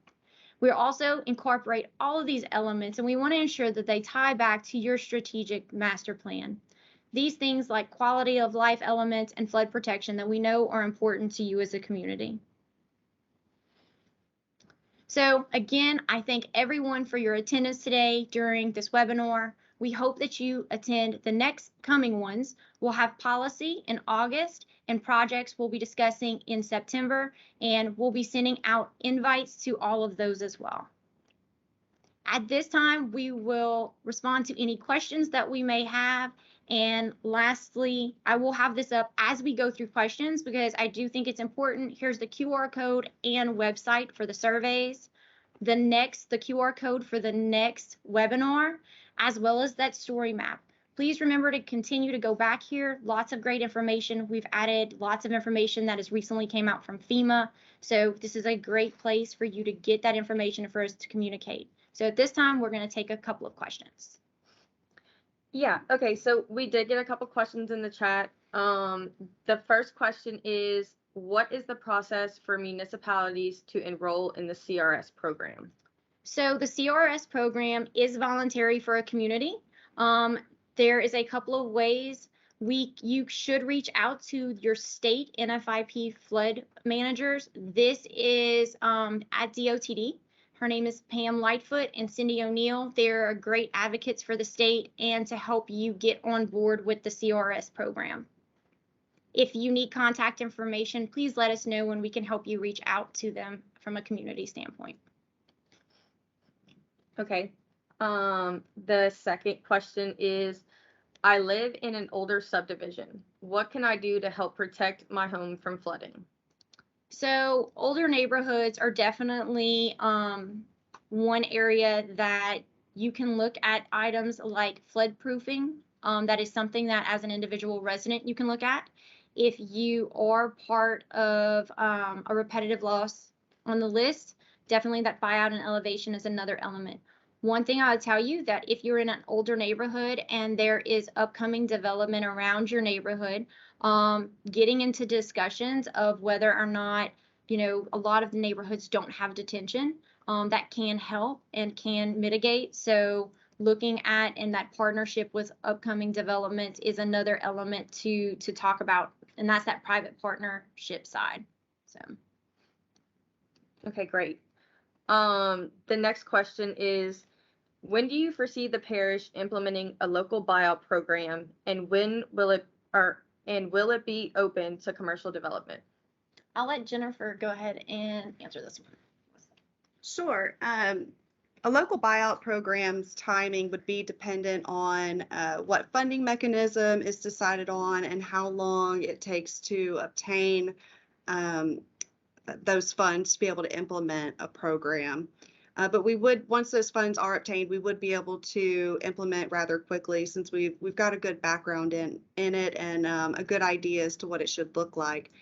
We also incorporate all of these elements, and we want to ensure that they tie back to your strategic master plan. These things like quality of life elements and flood protection that we know are important to you as a community. So again, I thank everyone for your attendance today during this webinar. We hope that you attend the next coming ones. We'll have policy in August and projects we'll be discussing in September, and we'll be sending out invites to all of those as well. At this time, we will respond to any questions that we may have. And lastly, I will have this up as we go through questions because I do think it's important. Here's the QR code and website for the surveys. The QR code for the next webinar, as well as that story map. Please remember to continue to go back here. Lots of great information. We've added lots of information that has recently came out from FEMA. So this is a great place for you to get that information for us to communicate. So at this time, we're going to take a couple of questions. Yeah, okay, so we did get a couple questions in the chat. The first question is, what is the process for municipalities to enroll in the CRS program? So the CRS program is voluntary for a community. There is a couple of ways you should reach out to your state NFIP flood managers. This is at DOTD. Her name is Pam Lightfoot and Cindy O'Neill. They're great advocates for the state and to help you get on board with the CRS program. If you need contact information, please let us know and we can help you reach out to them from a community standpoint. Okay. The second question is, I live in an older subdivision. What can I do to help protect my home from flooding? So older neighborhoods are definitely one area that you can look at items like flood proofing. That is something that as an individual resident you can look at. If you are part of a repetitive loss on the list, definitely that buyout and elevation is another element. One thing I would tell you that if you're in an older neighborhood and there is upcoming development around your neighborhood, getting into discussions of whether or not, a lot of the neighborhoods don't have detention, that can help and can mitigate. So looking at and that partnership with upcoming development is another element to talk about, and that's that private partnership side. So. Okay, great. The next question is, when do you foresee the parish implementing a local buyout program, and when will it be open to commercial development? I'll let Jennifer go ahead and answer this one. Sure. A local buyout program's timing would be dependent on what funding mechanism is decided on and how long it takes to obtain those funds to be able to implement a program. But we would, once those funds are obtained, we would be able to implement rather quickly, since we've got a good background in it and a good idea as to what it should look like.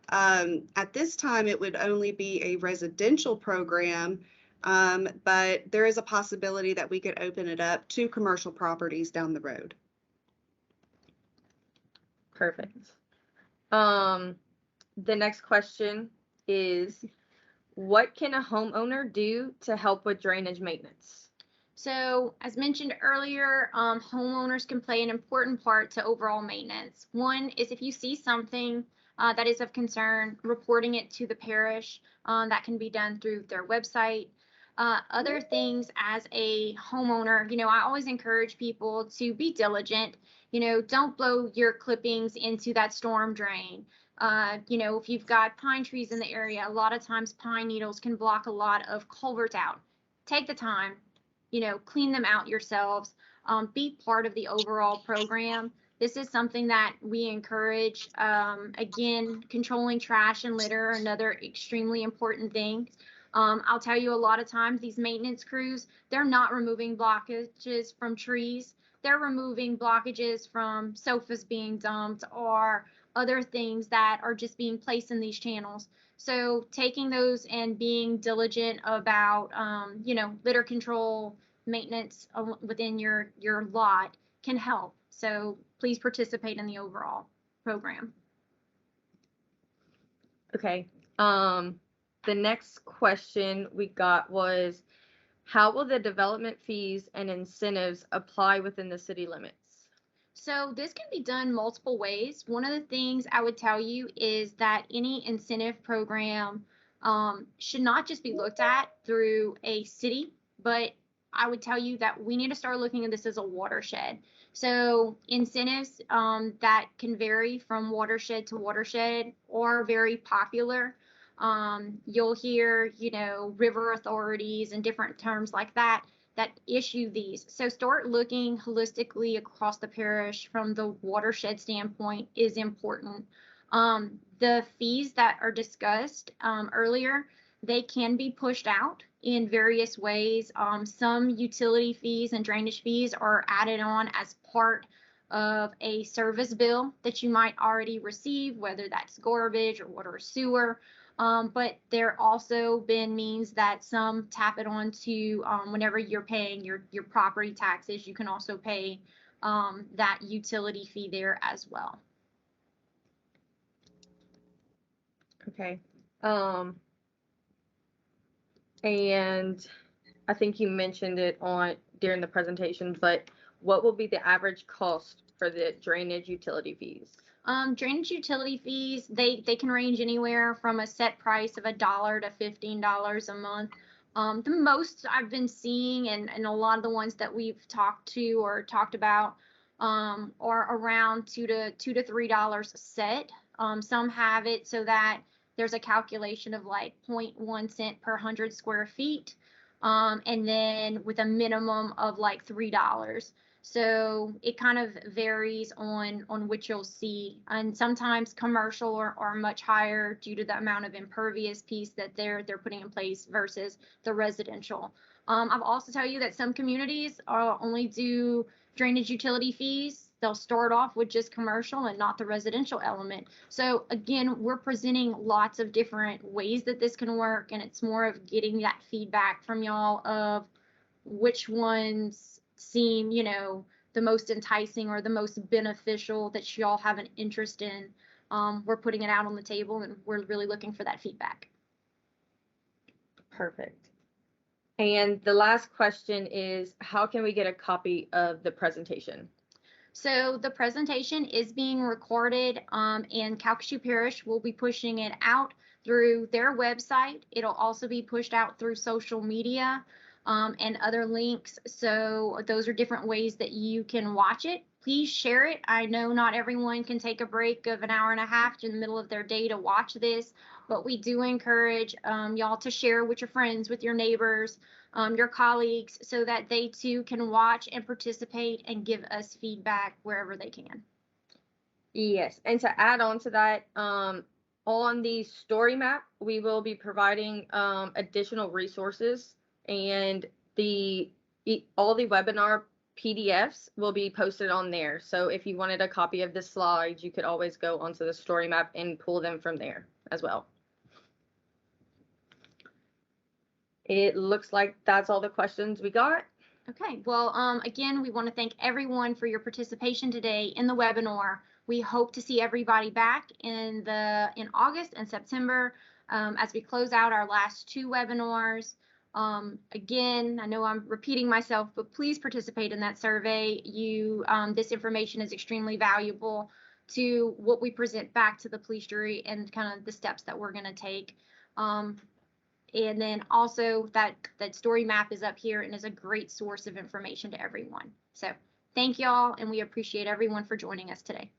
At this time, it would only be a residential program, but there is a possibility that we could open it up to commercial properties down the road. Perfect. The next question is, what can a homeowner do to help with drainage maintenance? So as mentioned earlier, homeowners can play an important part to overall maintenance. One is if you see something that is of concern, reporting it to the parish. That can be done through their website. Other things as a homeowner, I always encourage people to be diligent. Don't blow your clippings into that storm drain. If you've got pine trees in the area, a lot of times pine needles can block a lot of culverts out. Take the time, clean them out yourselves. Be part of the overall program. This is something that we encourage. Again, controlling trash and litter, another extremely important thing. I'll tell you, a lot of times these maintenance crews, they're not removing blockages from trees. They're removing blockages from sofas being dumped or other things that are just being placed in these channels. So taking those and being diligent about, litter control, maintenance within your lot can help. So please participate in the overall program. Okay. The next question we got was, how will the development fees and incentives apply within the city limits? So this can be done multiple ways. One of the things I would tell you is that any incentive program should not just be looked at through a city, but I would tell you that we need to start looking at this as a watershed. So incentives that can vary from watershed to watershed are very popular. You'll hear, river authorities and different terms like that issue these. So start looking holistically across the parish from the watershed standpoint is important. The fees that are discussed earlier, they can be pushed out in various ways. Some utility fees and drainage fees are added on as part of a service bill that you might already receive, whether that's garbage or water or sewer. But there also been means that some tap it on to whenever you're paying your property taxes, you can also pay that utility fee there as well. Okay. And I think you mentioned it during the presentation, but what will be the average cost for the drainage utility fees? Drainage utility fees, they can range anywhere from a set price of $1 to $15 a month. The most I've been seeing, and a lot of the ones that we've talked to or talked about, are around $2 to $3 a set. Some have it so that there's a calculation of like 0.1 cent per 100 square feet, and then with a minimum of like $3. So it kind of varies on which you'll see. And sometimes commercial are much higher due to the amount of impervious piece that they're putting in place versus the residential. I've also tell you that some communities only do drainage utility fees. They'll start off with just commercial and not the residential element. So again, we're presenting lots of different ways that this can work, and it's more of getting that feedback from y'all of which ones seem, the most enticing or the most beneficial that y'all have an interest in. We're putting it out on the table, and we're really looking for that feedback. Perfect. And the last question is, how can we get a copy of the presentation? So the presentation is being recorded, and Calcasieu Parish will be pushing it out through their website. It'll also be pushed out through social media and other links. So those are different ways that you can watch it. Please share it. I know not everyone can take a break of an hour and a half in the middle of their day to watch this, but we do encourage y'all to share with your friends, with your neighbors, your colleagues, so that they too can watch and participate and give us feedback wherever they can. Yes, and to add on to that, on the story map, we will be providing additional resources, and all the webinar PDFs will be posted on there. So if you wanted a copy of the slides, you could always go onto the story map and pull them from there as well. It looks like that's all the questions we got. Okay, well, again, we want to thank everyone for your participation today in the webinar. We hope to see everybody back in August and September as we close out our last 2 webinars. Again, I know I'm repeating myself, but please participate in that survey. This information is extremely valuable to what we present back to the police jury and kind of the steps that we're going to take. And then also that story map is up here and is a great source of information to everyone. So thank y'all, and we appreciate everyone for joining us today.